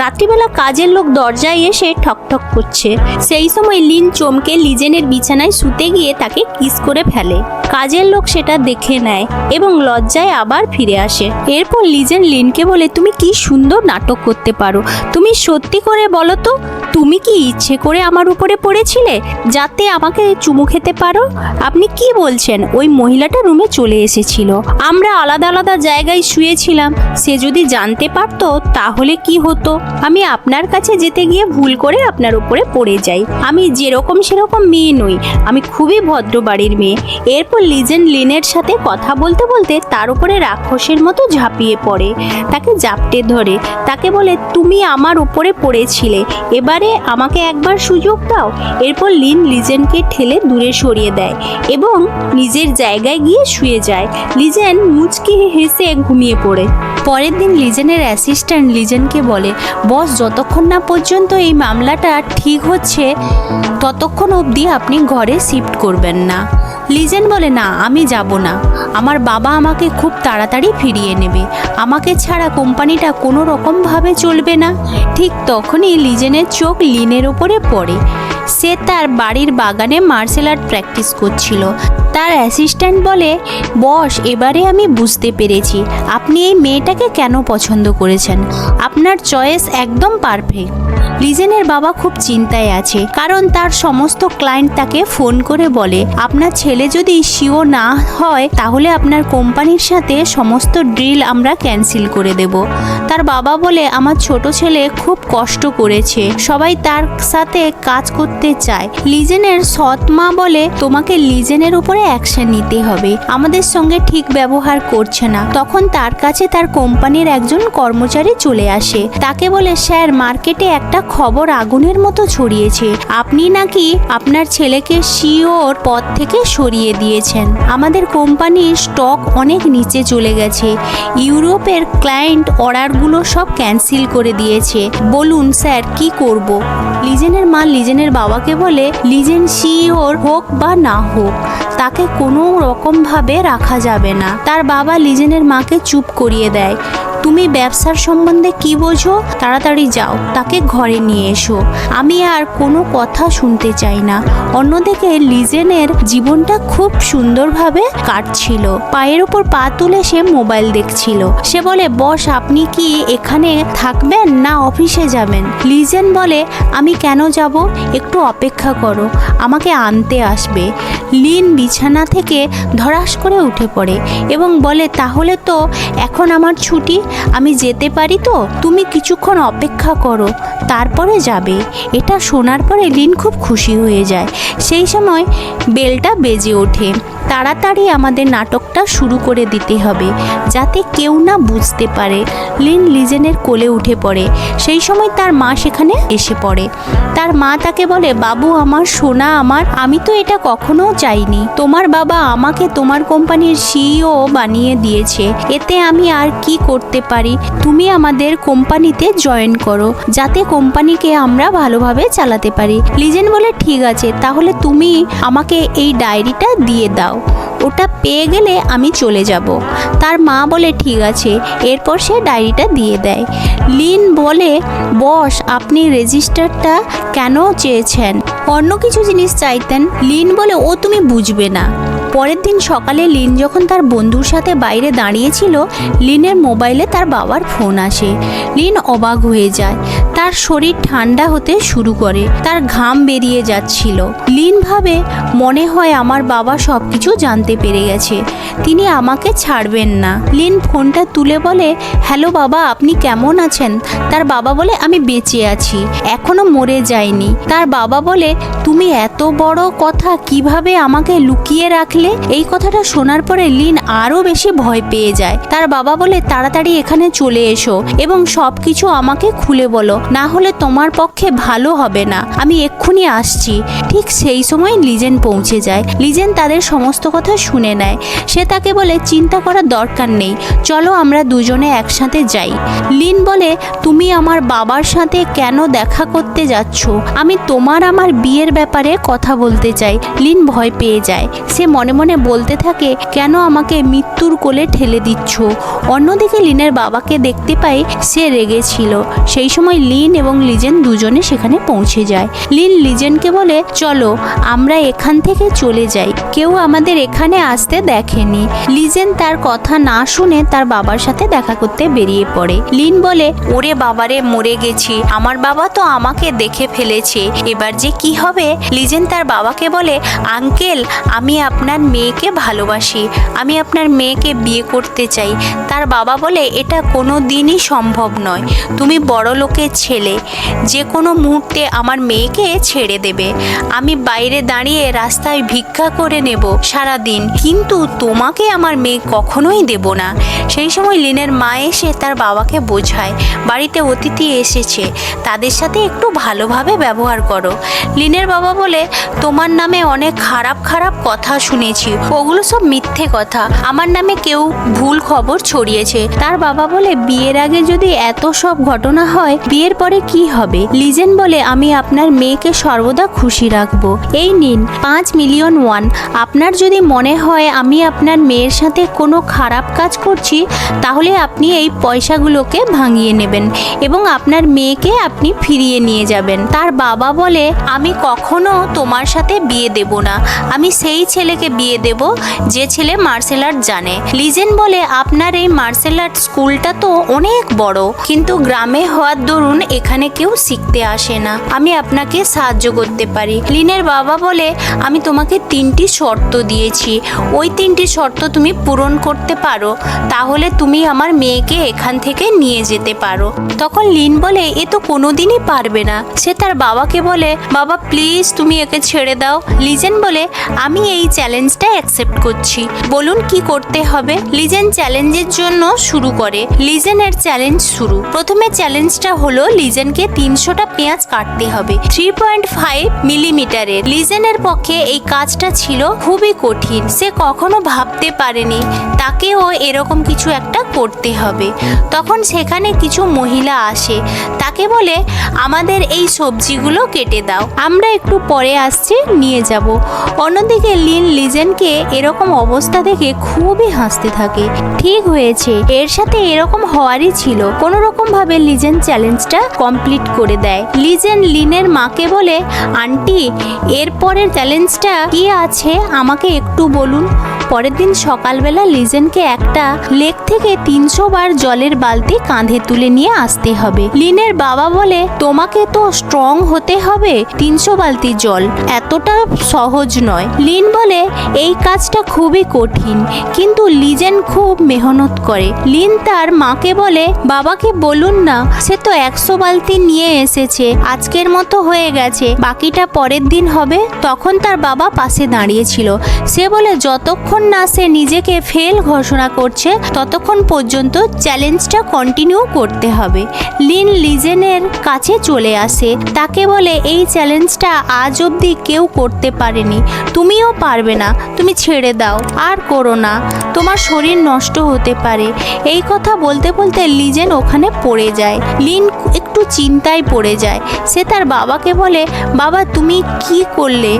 রাত্রিবেলা কাজের লোক দরজায় এসে ঠকঠক করছে। সেই সময় লিন চমকে লিজেনের বিছানায় শুতে গিয়ে তাকে কিস করে ফেলে। কাজের লোক সেটা দেখে নেয় এবং লজ্জায় আবার ফিরে আসে। এরপর লিজেন লিনকে বলে, তুমি কি সুন্দর নাটক করতে পারো, তুমি সত্যি করে বলো তো, তুমি কি ইচ্ছে করে আমার উপরে পড়েছিলে যাতে আমাকে চুমু খেতে পারো? আপনি কি বলছেন? ওই মহিলাটা রুমে চলে এসেছিল, আমরা আলাদা আলাদা জায়গায় শুয়েছিলাম, সে যদি জানতে পারতো তাহলে কি হতো? আমি আপনার কাছে যেতে গিয়ে ভুল করে আপনার উপরে পড়ে যাই। আমি যেরকম সেরকম মেয়ে নই, আমি খুবই ভদ্র বাড়ির মেয়ে। এরপর লিজেন লিনের সাথে কথা বলতে বলতে তার উপরে রাক্ষসের মতো ঝাঁপিয়ে পড়ে, তাকে জাপটে ধরে, তাকে বলে, তুমি আমার উপরে পড়েছিলে, এবারে আমাকে একবার সুযোগ দাও। এরপর লিন লিজেনকে ঠেলে দূরে সরিয়ে দেয় এবং নিজের জায়গায় গিয়ে শুয়ে যায়। লিজেন মুচকি হেসে ঘুমিয়ে পড়ে। পরের দিন লিজেনের অ্যাসিস্ট্যান্ট লিজেনকে বলে, বস যতক্ষণ না পর্যন্ত এই মামলাটা ঠিক হচ্ছে ততক্ষণ অবধি আপনি ঘরে শিফট করবেন না। লিজেন বলে, না, আমি যাব না, আমার বাবা আমাকে খুব তাড়াতাড়ি ফিরিয়ে নেবে, আমাকে ছাড়া কোম্পানিটা কোনো রকমভাবে চলবে না। ঠিক তখনই লিজেনের চোখ লিনের ওপরে পড়ে। সে তার বাড়ির বাগানে মার্শাল আর্ট প্র্যাকটিস করছিল। তার অ্যাসিস্ট্যান্ট বলে, বস এবারে আমি বুঝতে পেরেছি আপনি এই মেয়েটাকে কেন পছন্দ করেছেন। আপনার চয়েস একদম পারফেক্ট। লিজেনের বাবা খুব চিন্তায় আছে, কারণ তার সমস্ত ক্লায়েন্ট তাকে ফোন করে বলে আপনার ছেলে যদি শিওর না হয় তাহলে আপনার কোম্পানির সাথে সমস্ত ডিল আমরা ক্যান্সেল করে দেব। তার বাবা বলে আমার ছোট ছেলে খুব কষ্ট করেছে, সবাই তার সাথে কাজ করতে চায়। লিজেনের সৎ মা বলে তোমাকে লিজেনের উপরে অ্যাকশন নিতে হবে, আমাদের সঙ্গে ঠিক ব্যবহার করছে না। তখন তার কাছে তার কোম্পানির একজন কর্মচারী চলে আসে, তাকে বলে স্যার মার্কেটে একটা খবর আগুনের মতো ছড়িয়েছে, আপনি নাকি আপনার ছেলেকে সিওর পদ থেকে সরিয়ে দিয়েছেন। আমাদের কোম্পানির স্টক অনেক নিচে চলে গেছে, ইউরোপের ক্লায়েন্ট অর্ডারগুলো সব ক্যান্সেল করে দিয়েছে, বলুন স্যার কি করব। লিজেনের মা লিজেনের বাবাকে বলে লিজেন সিওর হোক বা না হোক তাকে কোনো রকমভাবে রাখা যাবে না। তার বাবা লিজেনের মাকে চুপ করিয়ে দেয়, তুমি ব্যবসার সম্বন্ধে কি বোঝো, তাড়াতাড়ি যাও তাকে ঘরে নিয়ে এসো, আমি আর কোনো কথা শুনতে চাই না। অন্যদিকে লিজেনের জীবনটা খুব সুন্দরভাবে কাটছিল, পায়ের উপর পা তুলে সে মোবাইল দেখছিল। সে বলে বস আপনি কি এখানে থাকবেন না অফিসে যাবেন। লিজেন বলে আমি কেন যাব, একটু অপেক্ষা করো, আমাকে আনতে আসবে। লিন বিছানা থেকে ধড়াস করে উঠে পড়ে এবং বলে তাহলে তো এখন আমার ছুটি, আমি যেতে পারি তো, তুমি কিছুক্ষণ অপেক্ষা করো তারপরে যাবে। এটা শোনার পরে লিন খুব খুশি হয়ে যায়। সেই সময় বেলটা বেজে ওঠে, তাড়াতাড়ি আমাদের নাটকটা শুরু করে দিতে হবে যাতে কেউ না বুঝতে পারে। লিন লিজেনের কোলে উঠে পড়ে, সেই সময় তার মা সেখানে এসে পড়ে। তার মা তাকে বলে বাবু আমার সোনা আমার, আমি তো এটা কখনো চাইনি, তোমার বাবা আমাকে তোমার কোম্পানির সিইও বানিয়ে দিয়েছে, এতে আমি আর কি করতে পারি, তুমি আমাদের কোম্পানিতে জয়েন করো যাতে কোম্পানিকে আমরা ভালোভাবে চালাতে পারি। লিজেন বলে ঠিক আছে, তাহলে তুমি আমাকে এই ডায়েরিটা দিয়ে দাও, ওটা পেয়ে গেলে আমি চলে যাব। তার মা বলে ঠিক আছে, এরপর সে ডায়েরিটা দিয়ে দেয়। লিন বলে বস আপনি রেজিস্টারটা কেন চেয়েছেন, অন্য কিছু জিনিস চাইতেন। লিন বলে ও তুমি বুঝবে না। পরের দিন সকালে লিন যখন তার বন্ধুর সাথে বাইরে দাঁড়িয়েছিল, লিনের মোবাইলে তার বাবার ফোন আসে। লিন অবাক হয়ে যায়, তার শরীর ঠান্ডা হতে শুরু করে, তার ঘাম বেরিয়ে যাচ্ছিল। লিন ভাবে মনে হয় আমার বাবা সব কিছু জানতে পেরে গেছে, তিনি আমাকে ছাড়বেন না। লিন ফোনটা তুলে বলে হ্যালো বাবা আপনি কেমন আছেন। তার বাবা বলে আমি বেঁচে আছি, এখনো মরে যাইনি। তার বাবা বলে তুমি এত বড় কথা কিভাবে আমাকে লুকিয়ে রাখলে। এই কথাটা শোনার পরে লিন আরো বেশি ভয় পেয়ে যায়। তার বাবা বলে তাড়াতাড়ি এখানে চলে এসো এবং সব কিছু আমাকে খুলে বলো, না হলে তোমার পক্ষে ভালো হবে না, আমি এক্ষুনি আসছি। ঠিক সেই সময় লিজেন পৌঁছে যায়। লিজেন তাদের সমস্ত কথা শুনে নেয়। সে তাকে বলে চিন্তা করার দরকার নেই, চলো আমরা দুজনে একসাথে যাই। লিন বলে তুমি আমার বাবার সাথে কেন দেখা করতে যাচ্ছ, আমি তোমার আমার বিয়ের ব্যাপারে কথা বলতে চাই। লিন ভয় পেয়ে যায়, সে মনে মনে বলতে থাকে কেন আমাকে মৃত্যুর কোলে ঠেলে দিচ্ছ। অন্যদিকে লিনের বাবাকে দেখতে পাই, সে রেগেছিল। সেই সময় লিন এবং লিজেন দুজনে সেখানে পৌঁছে যায়। লিন লিজেনকে বলে চলো আমরা এখান থেকে চলে যাই, কেউ আমাদের এখানে আসতে দেখেনি। লিজেন তার কথা না শুনে তার বাবার সাথে দেখা করতে বেরিয়ে পড়ে। লিন বলে ওরে বাবারে মরে গেছি, আমার বাবা তো আমাকে দেখে ফেলেছে, এবার যে কি হবে। লিজেন তার বাবাকে বলে আঙ্কেল আমি আপনার মেয়েকে ভালোবাসি, আমি আপনার মেয়েকে বিয়ে করতে চাই। তার বাবা বলে এটা কোনো দিনই সম্ভব নয়, তুমি বড় লোকের ছেলে, যে কোনো মুহূর্তে আমার মেয়েকে ছেড়ে দেবে। আমি বাইরে দাঁড়িয়ে রাস্তায় ভিক্ষা করে নেব সারাদিন, কিন্তু তোমাকে আমার মেয়ে কখনোই দেব না। সেই সময় লিনের মা এসে তার বাবাকে বোঝায় বাড়িতে অতিথি এসেছে, তাদের সাথে একটু ভালোভাবে ব্যবহার করো। লিনের বাবা বলে তোমার নামে অনেক খারাপ খারাপ কথা শুনেছি, ওগুলো সব মিথ্যে কথা, আমার নামে কেউ ভুল খবর ছড়িয়েছে। তার বাবা বলে বিয়ের আগে যদি এত সব ঘটনা হয়, বিয়ের এরপরে কি হবে? লিজেন বলে, আমি আপনার মেয়েকে সর্বদা খুশি রাখবো। এই নিন 5 মিলিয়ন ওয়ান। আপনার যদি মনে হয় আমি আপনার মেয়ের সাথে কোনো খারাপ কাজ করছি, তাহলে আপনি এই পয়সাগুলোকে ভাঙিয়ে নেবেন এবং আপনার মেয়েকে আপনি ফিরিয়ে নিয়ে যাবেন। তার বাবা বলে, আমি কখনো তোমার সাথে বিয়ে দেব না, আমি সেই ছেলেকে বিয়ে দেব যে ছেলে মার্শাল আর্ট জানে। লিজেন বলে, আপনার এই মার্শাল আর্ট স্কুলটা তো অনেক বড়, কিন্তু গ্রামে হওয়ার দরুন এখানে কেউ শিখতে আসে না, আমি আপনাকে সাহায্য করতে পারি। লিনের বাবা বলে, আমি তোমাকে 3টি শর্ত দিয়েছি, ওই 3টি শর্ত তুমি পূরণ করতে পারো, তাহলে তুমি আমার মেয়েকে এখান থেকে নিয়ে যেতে পারো। তখন লিন বলে, এ তো কোনোদিনই পারবে না। সে তার বাবাকে বলে, বাবা প্লিজ তুমি একে ছেড়ে দাও। লিজেন বলে, আমি এই চ্যালেঞ্জটা অ্যাকসেপ্ট করছি, বলুন কি করতে হবে। লিজেন চ্যালেঞ্জের জন্য শুরু করে। লিজেনের চ্যালেঞ্জ শুরু। প্রথমে চ্যালেঞ্জটা হলো লিজেনকে 300টা পেঁয়াজ কাটতে হবে 3.5 মিলিমিটারের। লিজেনের পক্ষে এই কাজটা ছিল খুবই কঠিন, সে কখনো ভাবতে পারেনি তাকেও এরকম কিছু একটা করতে হবে। তখন সেখানে কিছু মহিলা আসে, তাকে বলে, আমাদের এই সবজিগুলো কেটে দাও, আমরা একটু পরে আসছি নিয়ে যাব। অন্যদিকে লিজেনকে এরকম অবস্থা দেখে খুবই হাসতে থাকে। ঠিক হয়েছে, এর সাথে এরকম হওয়ারই ছিল। কোনো রকম ভাবে লিজেন চ্যালেঞ্জটা কমপ্লিট করে দেয়। লিজেন লিনের মাকে বলে, আন্টি এরপরের চ্যালেঞ্জটা কি আছে আমাকে একটু বলুন। পরের দিন সকালবেলা লিজেনকে একটা লেক থেকে 300 বার জলের বালতি কাঁধে তুলে নিয়ে আসতে হবে। লিনের বাবা বলে, তোমাকে তো স্ট্রং হতে হবে, 300 বালতি জল এতটা সহজ নয়। লিন বলে, এই কাজটা খুবই কঠিন, কিন্তু লিজেন খুব মেহনত করে। লিন তার মাকে বলে, বাবাকে বলুন না, সে তো 100 বালতি নিয়ে এসেছে, আজকের মতো হয়ে গেছে, বাকিটা পরের দিন হবে। তখন তার বাবা পাশে দাঁড়িয়েছিল। সে বলে, যতক্ষণ না সে নিজেকে ফেল ঘোষণা করছে ততক্ষণ পর্যন্ত চ্যালেঞ্জটা কন্টিনিউ করতে হবে। লিন লিজেনের কাছে চলে আসে, তাকে বলে, এই চ্যালেঞ্জটা আজ অবধি কেউ করতে পারেনি, তুমিও পারবে না, তুমি ছেড়ে দাও, আর করো না, তোমার শরীর নষ্ট হতে পারে। এই কথা বলতে বলতে লিজেন ওখানে পড়ে যায়। লিন একটু চিন্তায় পড়ে যায়। সে তার বাবাকে বলে, বাবা তুমি কি করলে?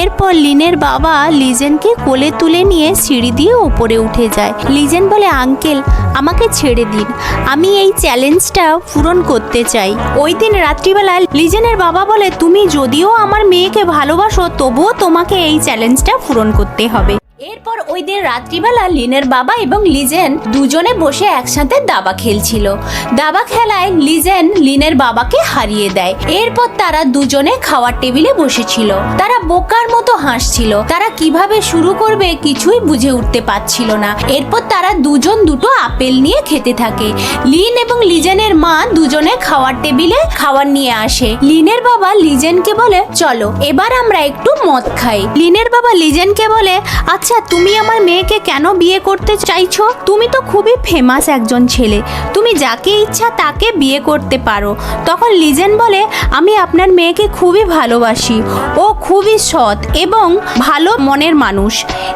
এরপর লিনের বাবা লিজেনকে কোলে তুলে নিয়ে সিঁড়ি দিয়ে উপরে উঠে যায়। লিজেন বলে, আঙ্কেল আমাকে ছেড়ে দিন, আমি এই চ্যালেঞ্জটা পূরণ করতে চাই। ওই দিন রাত্রিবেলা লিজেনের বাবা বলে, তুমি যদিও আমার মেয়েকে ভালোবাসো, তবুও তোমাকে এই চ্যালেঞ্জটা পূরণ করতে হবে। এরপর ওই দিন রাত্রিবেলা লিনের বাবা এবং লিজেন দুজনে বসে একসাথে দাবা খেলছিল। দাবা খেলায় লিজেন লিনের বাবাকে হারিয়ে দেয়। এরপর তারা দুজনে খাওয়ার টেবিলে বসেছিল। তারা বোকার মতো হাসছিল, তারা কিভাবে শুরু করবে কিছুই বুঝে উঠতে পারছিল না। এরপর তারা দুজন দুটো আপেল নিয়ে খেতে থাকে। লিন এবং লিজেনের মা দুজনে খাওয়ার টেবিলে খাবার নিয়ে আসে। লিনের বাবা লিজেনকে বলে, চলো এবার আমরা একটু মদ খাই। লিনের বাবা লিজেনকে বলে, আচ্ছা তুমি আমার মেয়েকে কেন বিয়ে করতে চাইছো? তুমি তো খুবই ফেমাস একজন ছেলে, তুমি যাকে ইচ্ছা তাকে বিয়ে করতে পারো। তখন লিজেন বলে, আমি আপনার মেয়েকে খুবই ভালোবাসি, ও খুবই সৎ এবং ভালো মনের মানুষ,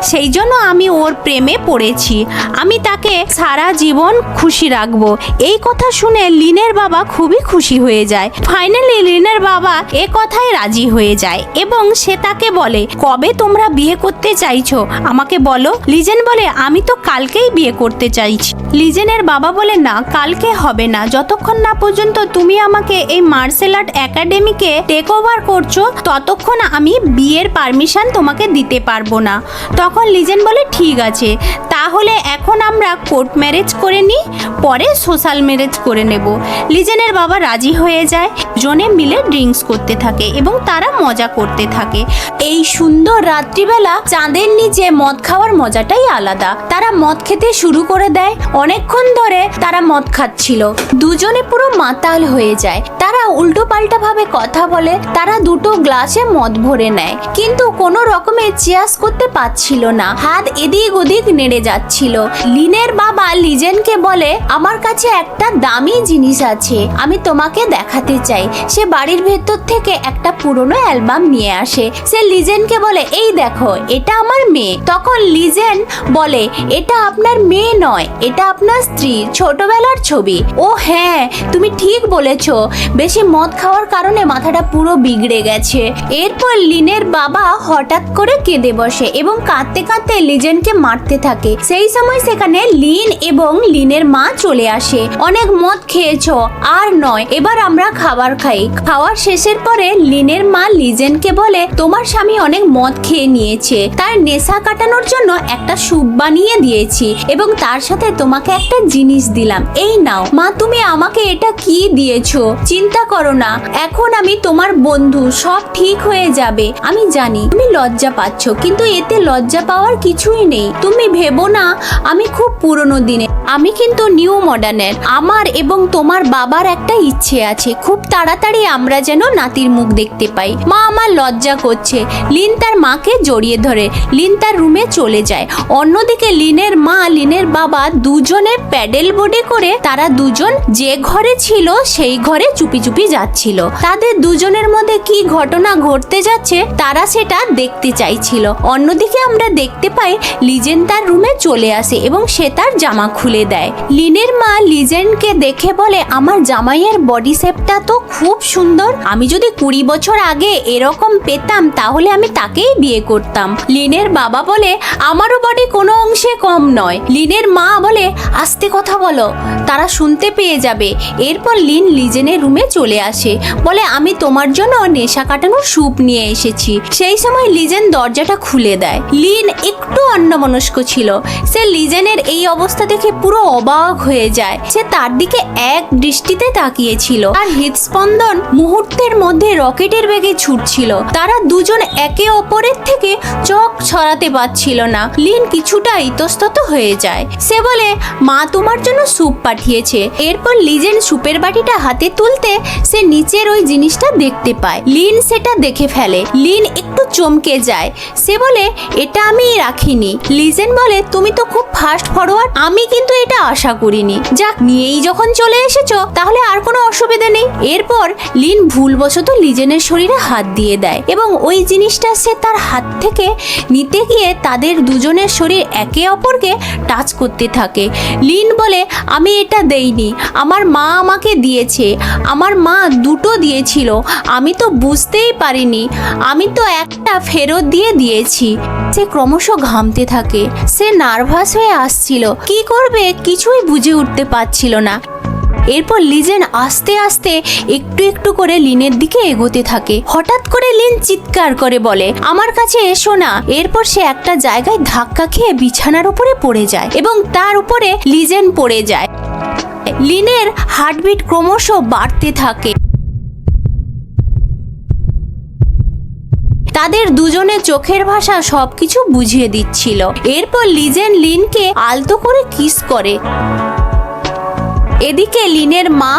সেই জন্য আমি ওর প্রেমে পড়েছি, আমি তাকে সারা জীবন খুশি রাখবো। এই কথা শুনে লিনের বাবা খুবই খুশি হয়ে যায়। ফাইনালি লিনের বাবা এ কথায় রাজি হয়ে যায় এবং সে তাকে বলে, কবে তোমরা বিয়ে করতে চাইছো আমাকে বলো। লিজেন বলে, আমি তো কালকেই বিয়ে করতে চাইছি। লিজেনের বাবা বলে, না কালকে হবে না, যতক্ষণ না পর্যন্ত তুমি আমাকে এই মার্শাল আর্ট একাডেমিকে টেক ওভার করছো ততক্ষণ আমি বিয়ের পারমিশন তোমাকে দিতে পারবো না। তখন লিজেন বলে, ঠিক আছে, তাহলে এখন আমরা কোর্ট ম্যারেজ করে নিই, পরে সোশ্যাল ম্যারেজ করে নেব। লিজেনের বাবা রাজি হয়ে যায়। জনে মিলে ড্রিঙ্কস করতে থাকে এবং তারা মজা করতে থাকে। এই সুন্দর রাত্রিবেলা চাঁদের নিচে মদ খাওয়ার মজাটাই আলাদা। তারা মদ খেতে শুরু করে দেয়। অনেকক্ষণ ধরে তারা মদ খাচ্ছিল, দুজনে পুরো মাতাল হয়ে যায়। তারা উল্টো পাল্টা ভাবে কথা বলে। তারা দুটো গ্লাসে মদ ভরে নেয়, কিন্তু কোনো রকমে চিয়ার্স করতে পারছিল না, হাত এদিক ওদিক নেড়ে যাচ্ছিল। লিনের বাবা লিজেনকে বলে, আমার কাছে একটা দামি জিনিস আছে, আমি তোমাকে দেখাতে চাই। সে বাড়ির ভেতর থেকে একটা পুরনো অ্যালবাম নিয়ে আসে। সে লিজেনকে বলে, এই দেখো, এটা আমার মেয়ে। তখন লিজেন বলে, এটা আপনার মেয়ে নয়, এটা আপনার স্ত্রী, ছোটবেলার ছবি। ও হ্যাঁ, তুমি ঠিক বলেছো, বেশি মদ খাওয়ার কারণে মাথাটা পুরো বিগড়ে গেছে। এরপর লিনের বাবা হঠাৎ করে কেঁদে বসে এবং কাঁদতে কাঁদতে লিজেনকে মারতে থাকে। সেই সময় সেখানে লিন এবং লিনের মা চলে আসে। অনেক মদ খেয়েছো, আর নয়, এবার আমরা খাবার খাই। খাওয়ার শেষের পরে লিনের মা লিজেনকে বলে, তোমার স্বামী অনেক মদ খেয়ে নিয়েছে, তার নেশা কাটানোর জন্য একটা স্যুপ বানিয়ে দিয়েছি এবং তার সাথে তোমাকে একটা জিনিস দিলাম, এই নাও। মা, তুমি আমাকে এটা কি দিয়েছো? চিন্তা করো না, এখন আমি তোমার বন্ধু, সব ঠিক হয়ে যাবে। আমি জানি তুমি লজ্জা পাচ্ছ, কিন্তু এতে লজ্জা পাওয়ার কিছুই নেই। তুমি ভেবো না আমি খুব পুরনো দিনে, আমি কিন্তু নিউ মডার্নের। আমার এবং তোমার বাবার একটা ইচ্ছে আছে, খুব তাড়াতাড়ি আমরা যেন নাতির মুখ দেখতে পাই। মা, আমার লজ্জা করছে। লিন তার মাকে জড়িয়ে ধরে। লিন তার রুমে চলে যায়। অন্যদিকে লিনের মা লিনের বাবা দুজনে প্যাডেল বোর্ডে করে তারা দুজন যে ঘরে ছিল সেই ঘরে চুপি চুপি যাচ্ছিল। তাদের দুজনের মধ্যে কি ঘটনা ঘটতে যাচ্ছে তারা সেটা দেখতে চাইছিল। অন্যদিকে আমরা দেখতে পাই লিজেন তার রুমে চলে আসে এবং সে তার জামা খুলে দেয়। লিনের মা লিজেনকে দেখে বলে, আমার জামাইয়ের বডি শেপটা তো খুব সুন্দর, আমি যদি 20 বছর আগে এরকম পেতাম তাহলে আমি তাকেই বিয়ে করতাম। লিনের বাবা বলে, আমারও বডি কোনো অংশে কম নয়। লিনের মা বলে, আস্তে কথা বলো, তারা শুনতে পেয়ে যাবে। এরপর লিন লিজেনের রুমে চলে আসে, বলে, আমি তোমার জন্য নেশা কাটানোর স্যুপ নিয়ে এসেছি। সেই সময় লিজেন দরজাটা খুলে দেয়। লিন একটু অন্যমনস্ক ছিল। সে লিজেনের এই অবস্থা দেখে পুরো অবাক হয়ে যায়। সে তার দিকে এক দৃষ্টিতে তাকিয়েছিল। আর হৃদস্পন্দন মুহূর্তের মধ্যে রকেটের বেগে ছুটছিল। তারা দুজন একে অপরের থেকে চোখ ছড়াতে পারছিল না। লিন কিছুটা ইতস্তত হয়ে যায়। সে বলে, মা তোমার জন্য স্যুপ পাঠিয়েছে। এরপর লিজেন স্যুপের বাটিটা হাতে তুলতে সে নিচের ওই জিনিসটা দেখতে পায়। লিন সেটা দেখে ফেলে। লিন একটু চমকে যায়। সে বলে, এটা আমি রাখিনি। লিজেন বলে, তুমি তো খুব ফাস্ট ফরওয়ার্ড, আমি কিন্তু এটা আশা করিনি। যাক, নিয়েই যখন চলে এসেছো তাহলে আর কোনো অসুবিধা নেই। এরপর লিন ভুলবশত লিজেনের শরীরে হাত দিয়ে দেয় এবং ওই জিনিসটা সে তার হাত থেকে নিতে গিয়ে তাদের দুজনের শরীর একে অপরকে টাচ করতে থাকে। লিন বলে, আমি এটা দেইনি, আমার মা আমাকে দিয়েছে। আমার মা দুটো দিয়েছিল, আমি তো বুঝতেই পারিনি, আমি তো একটা ফেরত দিয়ে দিয়েছি। সে ক্রমশ ঘামতে থাকে। সে নার্ভাস হয়ে আসছিল, কি করবে কিছুই বুঝে উঠতে পারছিল না। এরপর লিজেন আস্তে আস্তে একটু একটু করে লিনের দিকে এগোতে থাকে। হঠাৎ করে লিন চিৎকার করে বলে, আমার কাছে এসো না। এরপর সে একটা জায়গায় ধাক্কা খেয়ে বিছানার উপরে পড়ে যায় এবং তার উপরে লিজেন পড়ে যায়। লিনের হার্টবিট ক্রমশ বাড়তে থাকে। তাদের দুজনের চোখের ভাষা সবকিছু বুঝিয়ে দিচ্ছিল। এরপর লিজেন লিনকে আলতো করে কিস করে। এদিকে লিনের মা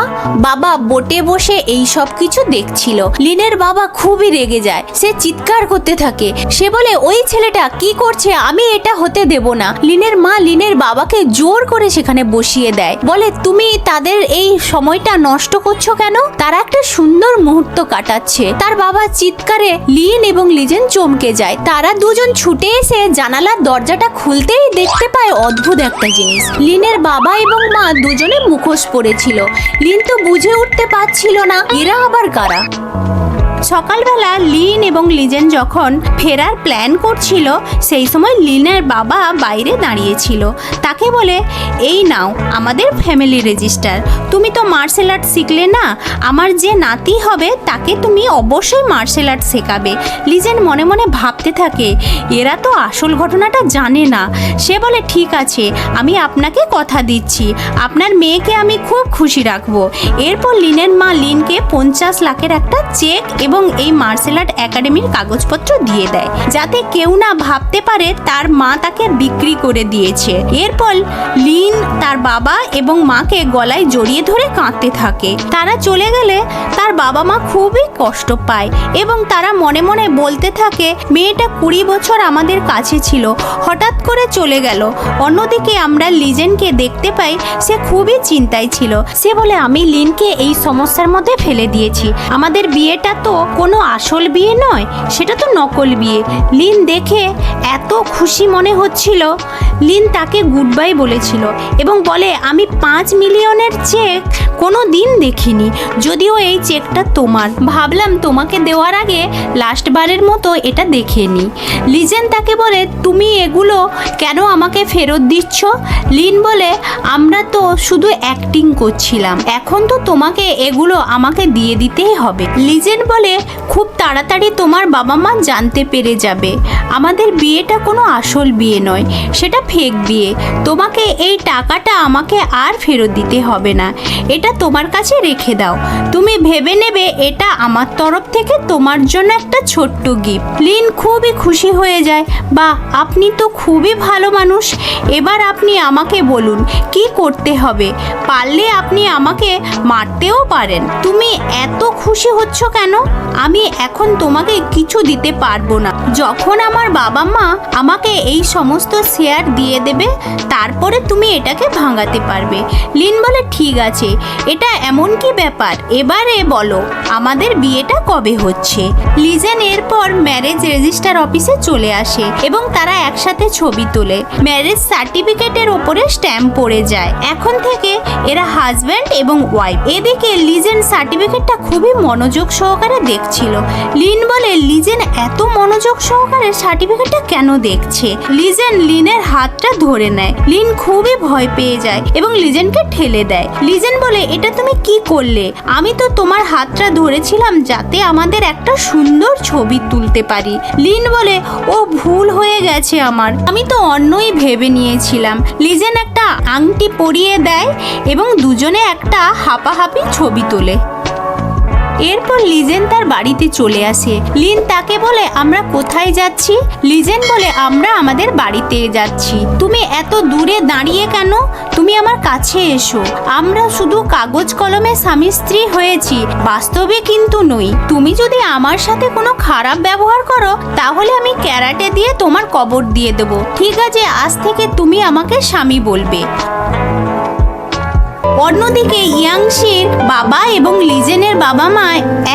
বাবা বোটে বসে এই সব কিছু দেখছিল। লিনের বাবা খুবই রেগে যায়। সে চিৎকার করতে থাকে। সে বলে, ওই ছেলেটা কি করছে, আমি এটা হতে দেব না। লিনের মা লিনের বাবাকে জোর করে সেখানে বসিয়ে দেয়। বলে, তুমি তাদের এই সময়টা নষ্ট করছো কেন? তারা একটা সুন্দর মুহূর্ত কাটাচ্ছে। তার বাবা চিৎকারে লিন এবং লিজেন চমকে যায়। তারা দুজন ছুটে এসে জানালার দরজাটা খুলতেই দেখতে পায় অদ্ভুত একটা জিনিস। লিনের বাবা এবং মা দুজনে মুখোশ পড়েছিল। লিন তো বুঝে উঠতে পারছিল না এরা আবার কারা। সকালবেলা লিন এবং লিজেন যখন ফেরার প্ল্যান করছিল সেই সময় লিনের বাবা বাইরে দাঁড়িয়েছিল। তাকে বলে, এই নাও আমাদের ফ্যামিলি রেজিস্টার, তুমি তো মার্শাল আর্ট শিখলে না, আমার যে নাতি হবে তাকে তুমি অবশ্যই মার্শাল আর্ট শেখাবে। লিজেন মনে মনে ভাবতে থাকে, এরা তো আসল ঘটনাটা জানে না। সে বলে, ঠিক আছে, আমি আপনাকে কথা দিচ্ছি, আপনার মেয়েকে আমি খুব খুশি রাখবো। এরপর লিনের মা লিনকে 50 লাখের একটা চেক এবং এই মার্শাল আর্ট একাডেমির কাগজপত্র দিয়ে দেয়, যাতে কেউ না ভাবতে পারে তার মা তাকে বিক্রি করে দিয়েছে। এরপর লিন তার বাবা এবং মাকে গলায় জড়িয়ে ধরে কাঁদতে থাকে। তারা চলে গেলে তার বাবা মা খুবই কষ্ট পায় এবং তারা মনে মনে বলতে থাকে, মেয়েটা 20 বছর আমাদের কাছে ছিল, হঠাৎ করে চলে গেল। অন্যদিকে আমরা লিজেনকে দেখতে পাই, সে খুবই চিন্তায় ছিল। সে বলে, আমি লিনকে এই সমস্যার মধ্যে ফেলে দিয়েছি। আমাদের বিয়েটা তো কোনো আসল বিয়ে নয়, সেটা তো নকল বিয়ে। লিন দেখে এত খুশি মনে হচ্ছিল। লিন তাকে গুড বাই বলেছিল এবং বলে, আমি 5 মিলিয়নের চেক কোনো দিন দেখিনি, যদিও এই চেকটা তোমার। ভাবলাম তোমাকে দেওয়ার আগে লাস্টবারের মতো এটা দেখে নি। লিজেন তাকে বলে, তুমি এগুলো কেন আমাকে ফেরত দিচ্ছ? লিন বলে, আমরা তো শুধু অ্যাক্টিং করছিলাম, এখন তো তোমাকে এগুলো আমাকে দিয়ে দিতেই হবে। লিজেন বলে, খুব তাড়াতাড়ি তোমার বাবা মা জানতে পেরে যাবে আমাদের বিয়েটা কোনো আসল বিয়ে নয়, সেটা ফেক বিয়ে। তোমাকে এই টাকাটা আমাকে আর ফেরত দিতে হবে না, এটা তোমার কাছে রেখে দাও। তুমি ভেবে নেবে এটা আমার তরফ থেকে তোমার জন্য একটা ছোট্ট গিফট। লিন খুবই খুশি হয়ে যায়। বা আপনি তো খুবই ভালো মানুষ, এবার আপনি আমাকে বলুন কি করতে হবে, পারলে আপনি আমাকে মারতেও পারেন। তুমি এত খুশি হচ্ছ কেন? আমি এখন তোমাকে কিছু দিতে পারবো না। যখন আমার বাবা মা আমাকে এই সমস্ত শেয়ার দিয়ে দেবে, তারপরে তুমি এটাকে ভাঙাতে পারবে। লিন বলে, ঠিক আছে, এটা এমন কি ব্যাপার, এবারে বলো আমাদের বিয়েটা কবে হচ্ছে। লিজেন এরপর ম্যারেজ রেজিস্টার অফিসে চলে আসে এবং তারা একসাথে ছবি তোলে। ম্যারেজ সার্টিফিকেটের ওপরে স্ট্যাম্প পড়ে যায়। এখন থেকে এরা হাজব্যান্ড এবং ওয়াইফ। এদিকে লিজেন সার্টিফিকেটটা খুবই মনোযোগ সহকারে দেখছিল। লিন বলে, লিজেন এত মনোযোগ সহকারে সার্টিফিকেটটা কেন দেখছে? লিজেন লিনের হাতটা ধরে নেয়। লিন খুবই ভয় পেয়ে যায় এবং লিজেনকে ঠেলে দেয়। লিজেন বলে, এটা তুমি কি করলে? আমি তো তোমার হাতটা ধরেছিলাম যাতে আমাদের একটা সুন্দর ছবি তুলতে পারি। লিন বলে, ও ভুল হয়ে গেছে আমার, আমি তো অন্যই ভেবে নিয়েছিলাম। লিজেন একটা আংটি পরিয়ে দেয় এবং দুজনে একটা হাঁপাহাঁপি ছবি তোলে। এরপর লিজেন তার বাড়িতে চলে আসে। লিন তাকে বলে, আমরা কোথায় যাচ্ছি? লিজেন বলে, আমরা আমাদের বাড়িতে যাচ্ছি। তুমি এত দূরে দাঁড়িয়ে কেন? তুমি আমার কাছে এসো। আমরা শুধু কাগজ কলমে স্বামী স্ত্রী হয়েছি, বাস্তবে কিন্তু নই। তুমি যদি আমার সাথে কোনো খারাপ ব্যবহার করো, তাহলে আমি ক্যারাটে দিয়ে তোমার কবর দিয়ে দেবো। ঠিক আছে, আজ থেকে তুমি আমাকে স্বামী বলবে। অন্যদিকে ইয়াংশির বাবা এবং লিজেনের বাবা মা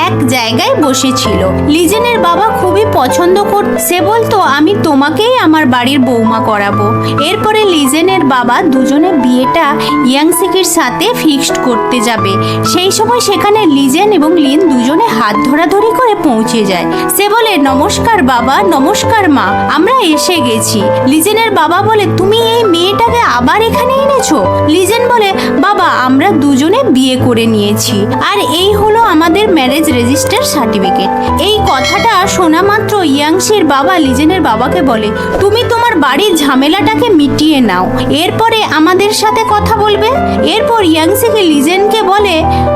এক জায়গায় বসেছিল। লিজেনের বাবা খুবই পছন্দ করত, সে বলতো, আমি তোমাকেই আমার বাড়ির বৌমা করাবো। এরপরে লিজেনের বাবা দুজনে বিয়েটা ইয়াংশিকের সাথে ফিক্সড করতে যাবে। সেই সময় সেখানে লিজেন এবং লিন দুজনে হাত ধরাধরি করে পৌঁছে যায়। সে বলে, নমস্কার বাবা, নমস্কার মা, আমরা এসে গেছি। লিজেনের বাবা বলে, তুমি এই মেয়েটাকে আবার এখানে এনেছো? লিজেন বলে, বাবা, আমরা দুজনে বিয়ে করে নিয়েছি, আর এই হলো আমাদের ম্যারেজ রেজিস্টার সার্টিফিকেট। এই কথাটা শোনা মাত্র ইয়াংশির বাবা লিজেনের বাবাকে বলে, তুমি তোমার বাড়ির ঝামেলাটাকে মিটিয়ে নাও, এরপরে আমাদের সাথে কথা বলবে। এরপর ইয়াংশিকে লিজেনকে বলে,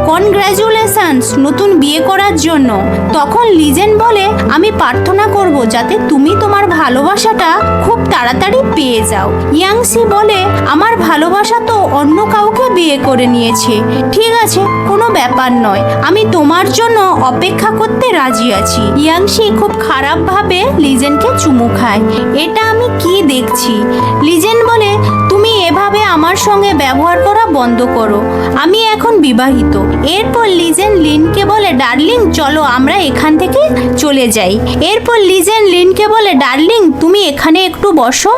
কনগ্রাচুলেশনস নতুন বিয়ে করার জন্য। তখন লিজেন বলে, আমি প্রার্থনা করব যাতে তুমি তোমার ভালোবাসাটা খুব তাড়াতাড়ি পেয়ে যাও। ইয়াংশি বলে, আমার ভালোবাসা তো অন্য কাউকে বিয়ে করে নিয়েছে। ঠিক আছে, কোনো ব্যাপার নয়, আমি তোমার জন্য অপেক্ষা করতে রাজি আছি। ইয়াংশি খুব খারাপভাবে লিজেনকে চুমু খায়। এটা আমি কি দেখছি? লিজেন বলে, তুমি এভাবে আমার সঙ্গে ব্যবহার করা বন্ধ করো, আমি এখন বিবাহিত। এরপর লিজেন লিনকে বলে, ডার্লিং চলো আমরা এখান থেকে চলে যাই। এরপর লিজেন লিনকে বলে, ডার্লিং তুমি এখানে একটু বসো,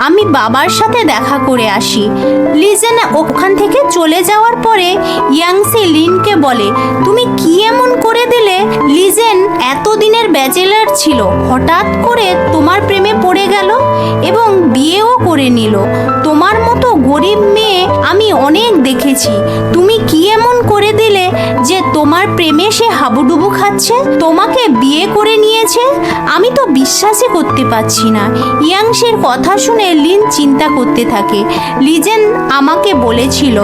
আমি বাবার সাথে দেখা করে আসি। লিজেন ওখান থেকে চলে যাওয়ার পরে ইয়াংশি লিনকে বলে, তুমি কি এমন করে দিলে? লিজেন এতদিনের ব্যাচেলার ছিল, হঠাৎ করে তোমার প্রেমে পড়ে গেল এবং বিয়েও করে নিল। তোমার মতো গরিব মেয়ে আমি অনেক দেখেছি, তুমি কি এমন করে দিলে যে তোমার প্রেমে সে হাবুডুবু খাচ্ছে? তোমাকে বিয়ে করে নিয়েছে বলছে? আমি তো বিশ্বাসই করতে পারছি না। ইয়াংসের কথা শুনে লিন চিন্তা করতে থাকে। লিজেন আমাকে বলেছিল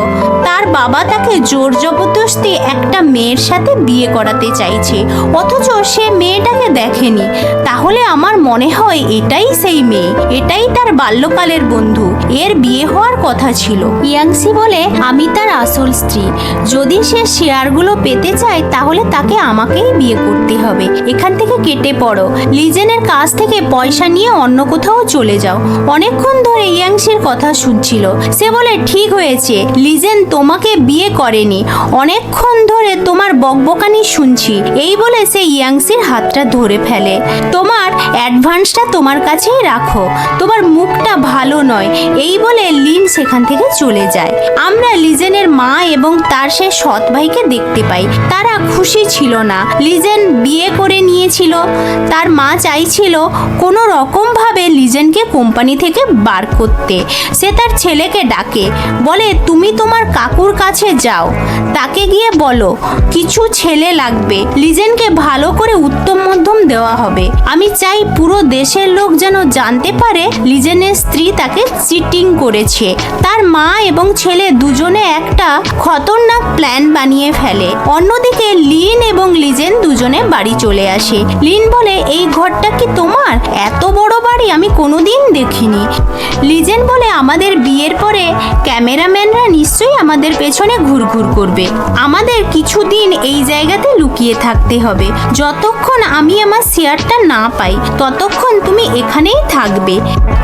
তার বাবা তাকে জোর জবরদস্তি একটা মেয়ের সাথে বিয়ে করাতে চাইছে, অথচ সে মেয়েটাকে দেখেনি। তাহলে আমার মনে হয় এটাই সেই মেয়ে, এটাই তার বাল্যকালের বন্ধু, এর বিয়ে হওয়ার কথা ছিল। ইয়াংসি বলে, আমি তার আসল স্ত্রী। যদি সে শেয়ারগুলো পেতে চায় তাহলে তাকে আমাকেই বিয়ে করতে হবে। এখান থেকে কেটে পড়ো, লিজেনের কাছ থেকে পয়সা নিয়ে অন্য কোথাও চলে যাও। অনেকক্ষণ ধরে ইয়াংসির কথা শুনছিল। সে বলে, ঠিক হয়েছে, লিজেন তোমাকে বিয়ে করেনি, অনেকক্ষণ ধরে তোমার বকবকানি শুনছি। এই বলে সে ইয়াংসির হাতটা ধরে ফেলে। তোমার অ্যাডভান্সটা তোমার কাছেই রাখো, তোমার মুখটা ভালো নয়। এই বলে লিন সেখান থেকে চলে যায়। আমরা লিজেনের মা এবং তার সে সৎ ভাইকে দেখতে পাই। তারা খুশি ছিল না। লিজেন বিয়ে করে নিয়েছিল, তার মা চাইছিল কোনো রকম ভাবে লিজেনকে কোম্পানি থেকে বার করতে। সে তার ছেলেকে ডাকে, বলে, তুমি তোমার কাকুর কাছে যাও, তাকে গিয়ে বলো কিছু ছেলে লাগবে, লিজেনকে ভালো করে উত্তম মধ্যম দেওয়া হবে। আমি চাই পুরো দেশের লোক যেন জানতে পারে লিজেনের স্ত্রী তাকে চিটিং করেছে। তার মা এবং ছেলে দুজনে একটা খতরনাক প্ল্যান বানিয়ে ফেলে। অন্যদিকে লিন এবং লিজেন দুজনে বাড়ি চলে আসে। লিন বলে, এই ঘরটা কি তোমার? এত বড় বাড়ি আমি কোনোদিন দেখিনি। লিজেন বলে, আমাদের বিয়ের পরে ক্যামেরাম্যানরা নিশ্চয়ই আমাদের পেছনে ঘুরঘুর করবে। আমাদের কিছুদিন এই জায়গাতে লুকিয়ে থাকতে হবে। যতক্ষণ আমি আমার শেয়ারটা না পাই ততক্ষণ তুমি এখানেই থাকবে।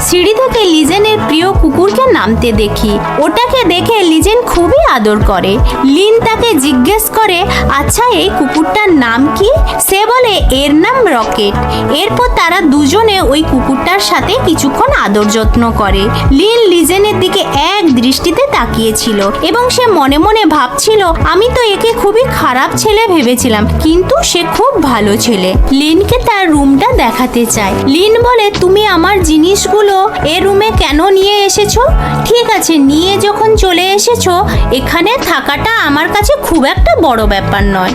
সিঁড়ি থেকে লিজেনের প্রিয় কুকুরকে নামতে দেখি। ওটাকে দেখে লিজেন খুবই আদর করে। লিন তাকে জিজ্ঞেস করে, আচ্ছা এই কুকুরটার নাম কি? সে বলে, এর নাম রকেট। এরপর তারা দুজনে ওই কুকুরটার সাথে কিছুক্ষণ আদর যত্ন করে। লিন লিজেনের দিকে এক দৃষ্টিতে তাকিয়েছিল এবং সে মনে মনে ভাবছিল, আমি তো একে খুবই খারাপ ছেলে ভেবেছিলাম, কিন্তু সে খুব ভালো ছেলে। লিনকে তার রুমটা দেখাতে চায়। লিন বলে, তুমি আমার জিনিসগুলো এ রুমে কেন নিয়ে এসেছো? ঠিক আছে, নিয়ে যখন চলে এসেছো, এখানে থাকাটা আমার কাছে খুব একটা বড় ব্যাপার নয়,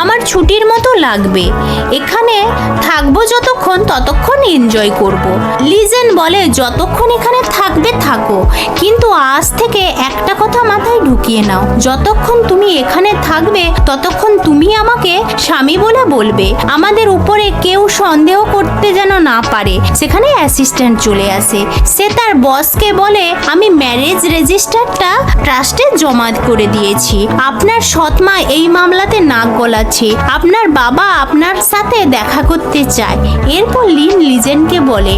আমার ছুটির মতো লাগবে। এখানে থাকবো যতক্ষণ ততক্ষণ এনজয় করব। লিজেন বলে, যতক্ষণ এখানে থাকবে থাকো, কিন্তু আজ থেকে একটা কথা মাথায় ঢুকিয়ে নাও, যতক্ষণ তুমি এখানে থাকবে ততক্ষণ তুমি আমাকে স্বামী বলে বলবে। আমাদের উপরে কেউ সন্দেহ করতে যেন না পারে। সেখানে অ্যাসিস্ট্যান্ট চলে আসে। সে তার বসকে বলে, আমি ম্যারেজ রেজিস্টারটা ট্রাস্টে জমা করে দিয়েছি। আপনার সৎমা এই মামলাতে নাক গলাচ্ছে। আপনার বাবা আপনার সাথে দেখা করতে চায়। এরপর লিন লিজেনকে বলে,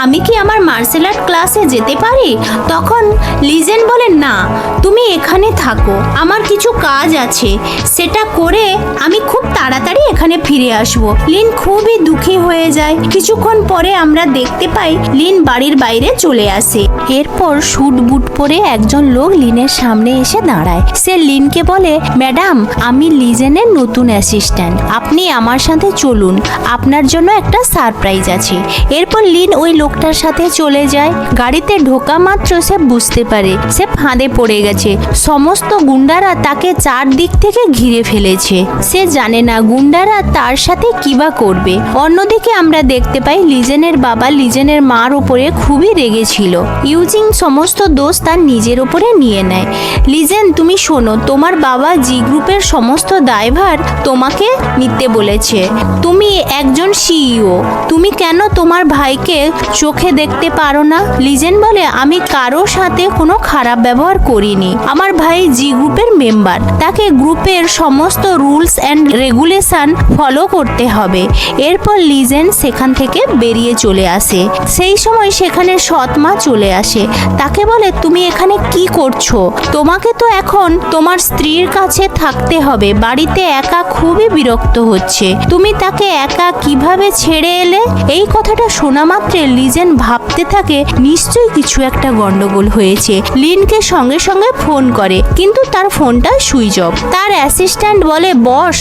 আমি কি আমার মার্শাল আর্ট ক্লাসে যেতে পারি? তখন লিজেন বলে, না, তুমি এখানে থাকো, আমার কিছু কাজ আছে, সেটা করে আমি খুব তাড়াতাড়ি এখানে ফিরে আসবো। লিন খুবই দুঃখী হয়ে যায়। কিছুক্ষণ পরে আমরা দেখতে পাই লিন বাড়ির বাইরে চলে আসে। এরপর স্যুট বুট পরে একজন লোক লিনের সামনে এসে দাঁড়ায়। সে লিনকে বলে, ম্যাডাম, আমি লিজেনের নতুন অ্যাসিস্ট্যান্ট, আপনি আমার সাথে চলুন, আপনার জন্য একটা সারপ্রাইজ আছে। এরপর লিন ওই লোকটার সাথে চলে যায়। গাড়িতে ঢোকা মাত্র সে বুঝতে পারে সে ফাঁদে পড়ে গেছে। সমস্ত গুন্ডারা তাকে চারদিক থেকে ঘিরে ফেলেছে। সে জানে না গুন্ডারা তার সাথে কিবা করবে। অন্যদিকে আমরা দেখতে পাই লিজেনের বাবা লিজেনের মার উপরে খুবই রেগেছিল। ইউজিং সমস্ত দোষ তার নিজের উপরে নিয়ে নেয়। লিজেন, তুমি শোনো, তোমার বাবা জি গ্রুপের সমস্ত দায়ভার তোমাকে নিতে বলেছে। তুমি একজন সিইও, তুমি কেন তোমার ভাইকে চোখে দেখতে পারো না? লিজেন বলে, আমি কারোর সাথে কোনো খারাপ ব্যবহার করিনি। আমার ভাই জি গ্রুপের মেম্বার, তাকে গ্রুপের সমস্ত রুলস অ্যান্ড রেগুলেশন ফলো করতে হবে। এরপর লিজেন সেখান থেকে বেরিয়ে চলে আসে। সেই সময় সেখানে সৎমা চলে আসে। তাকে বলে, তুমি এখানে কি করছো? তোমাকে তো এখন তোমার স্ত্রীর কাছে থাকতে হবে, বাড়িতে একা খুবই বিরক্ত হচ্ছে। তুমি তাকে একা কিভাবে ছেড়ে এলে? এই কথাটা শোনা মাত্রে লিজেন ভাবতে থাকে নিশ্চয়ই কিছু একটা গন্ডগোল হয়েছে। লিনকে সঙ্গে সঙ্গে ফোন করে, কিন্তু তার ফোনটা সুইচ অফ। তার অ্যাসিস্ট্যান্ট বলে, বস,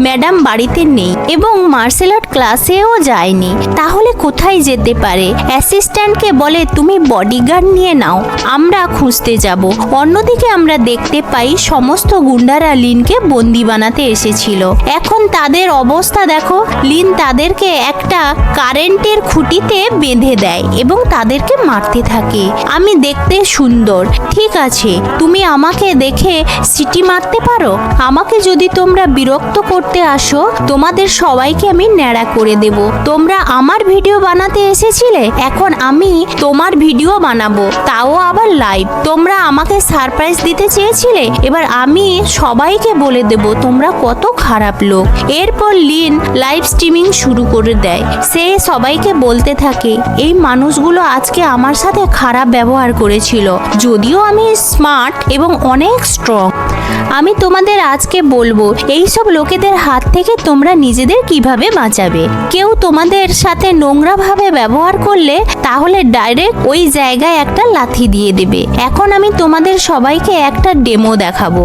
ম্যাডাম বাড়িতে নেই এবং মার্শাল আর্ট ক্লাসেও যায়নি, তাহলে কোথায় যেতে পারে? অ্যাসিস্ট্যান্টকে বলে, তুমি বডিগার্ড নিয়ে নাও, আমরা খুঁজতে যাব। অন্যদিকে আমরা দেখতে পাই সমস্ত গুন্ডারা লিনকে বন্দি বানাতে এসেছিল। এখন তাদের অবস্থা দেখো, লিন তাদের তাদেরকে একটা কারেন্টের খুঁটিতে বেঁধে দেয় এবং তাদেরকে মারতে থাকে। আমি দেখতে সুন্দর, ঠিক আছে, তুমি আমাকে দেখে সিটি মারতে পারো। আমাকে যদি তোমরা বিরক্ত করতে আসো, তোমাদের সবাইকে আমি ন্যাড়া করে দেব। তোমরা আমার ভিডিও বানাতে এসেছিলে, এখন আমি তোমার ভিডিও বানাবো, তাও আবার লাইভ। তোমরা আমাকে সারপ্রাইজ দিতে চেয়েছিলে, এবার আমি সবাইকে বলে দেব তোমরা কত খারাপ লোক। এরপর লিন লাইভ স্ট্রিমিং শুরু করে দেয়। সে সবাইকে বলতে থাকে এই মানুষগুলো আজকে আমার সাথে খারাপ ব্যবহার করেছিল, যদিও আমি স্মার্ট এবং অনেক স্ট্রং। আমি তোমাদের আজকে বলবো এইসব লোকেদের হাত থেকে তোমরা নিজেদের কিভাবে বাঁচাবে। কেউ তোমাদের সাথে নোংরাভাবে ব্যবহার করলে তাহলে ডাইরেক্ট ওই জায়গায় একটা লাথি দিয়ে দেবে। এখন আমি তোমাদের সবাইকে একটা ডেমো দেখাবো,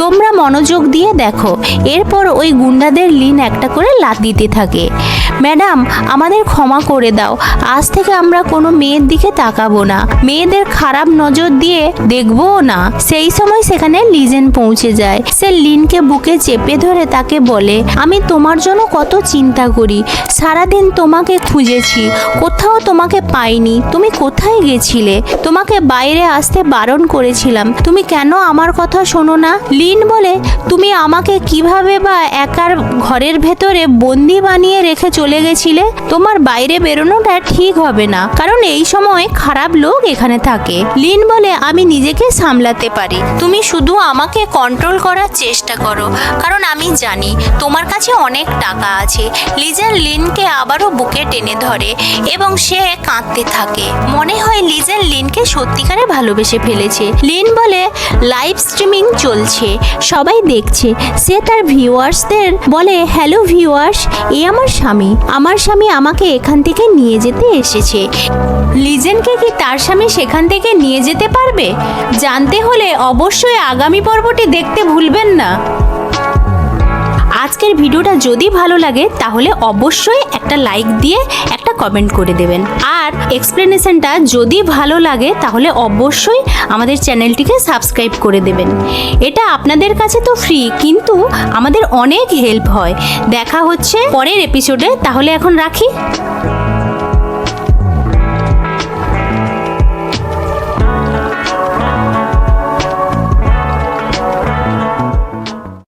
তোমরা মনোযোগ দিয়ে দেখো। এরপর ওই গুন্ডাদের লিন একটা করে লাথ দিতে থাকে। ম্যাডাম, আমাদের ক্ষমা করে দাও, আজ থেকে আমরা কোনো মেয়ের দিকে তাকাবো না, মেয়েদের খারাপ নজর দিয়ে দেখবও না। সেই সময় সেখানে লিজেন পৌঁছে যায়। সে লিনকে বুকে চেপে ধরে তাকে বলে আমি তোমার জন্য কত চিন্তা করি, সারাদিন তোমাকে খুঁজেছি, কোথাও তোমাকে পাইনি। তুমি কোথায় গেছিলে? তোমাকে বাইরে আসতে বারণ করেছিলাম, তুমি কেন আমার কথা শোনো না? লিন বলে তুমি আমাকে কিভাবে বা একার ঘরের ভেতরে বন্দি বানিয়ে রেখে চলে গেছিলে? তোমার বাইরে বেরোনোটা ঠিক হবে না, কারণ এই সময় খারাপ লোক এখানে থাকে। লিন বলে আমি নিজেকে সামলাতে পারি, তুমি শুধু আমাকে কন্ট্রোল করার চেষ্টা করো, কারণ আমি জানি তোমার কাছে অনেক টাকা আছে। লিজেন লিনকে আবারও বুকে টেনে ধরে এবং সে কাঁদতে থাকে। মনে হয় লিজেন লিনকে সত্যিকারে ভালোবেসে ফেলেছে। লিন বলে লাইভ স্ট্রিমিং চলছে, সবাই দেখছে। সে তার ভিউয়ার্সদের বলে হ্যালো ভিউয়ার্স, এ আমার স্বামী, আমার স্বামী আমাকে এখান থেকে নিয়ে যেতে এসেছে। লিজেনকে কি তার স্বামী সেখান থেকে নিয়ে যেতে পারবে? জানতে হলে অবশ্যই আগামী পর্বটি দেখতে ভুলবেন না। আজকের ভিডিওটা যদি ভালো লাগে তাহলে অবশ্যই একটা লাইক দিয়ে একটা কমেন্ট করে দেবেন, আর এক্সপ্লেনেশনটা যদি ভালো লাগে তাহলে অবশ্যই আমাদের চ্যানেলটিকে সাবস্ক্রাইব করে দেবেন। এটা আপনাদের কাছে তো ফ্রি, কিন্তু আমাদের অনেক হেল্প হয়। দেখা হচ্ছে পরের এপিসোডে, তাহলে এখন রাখি।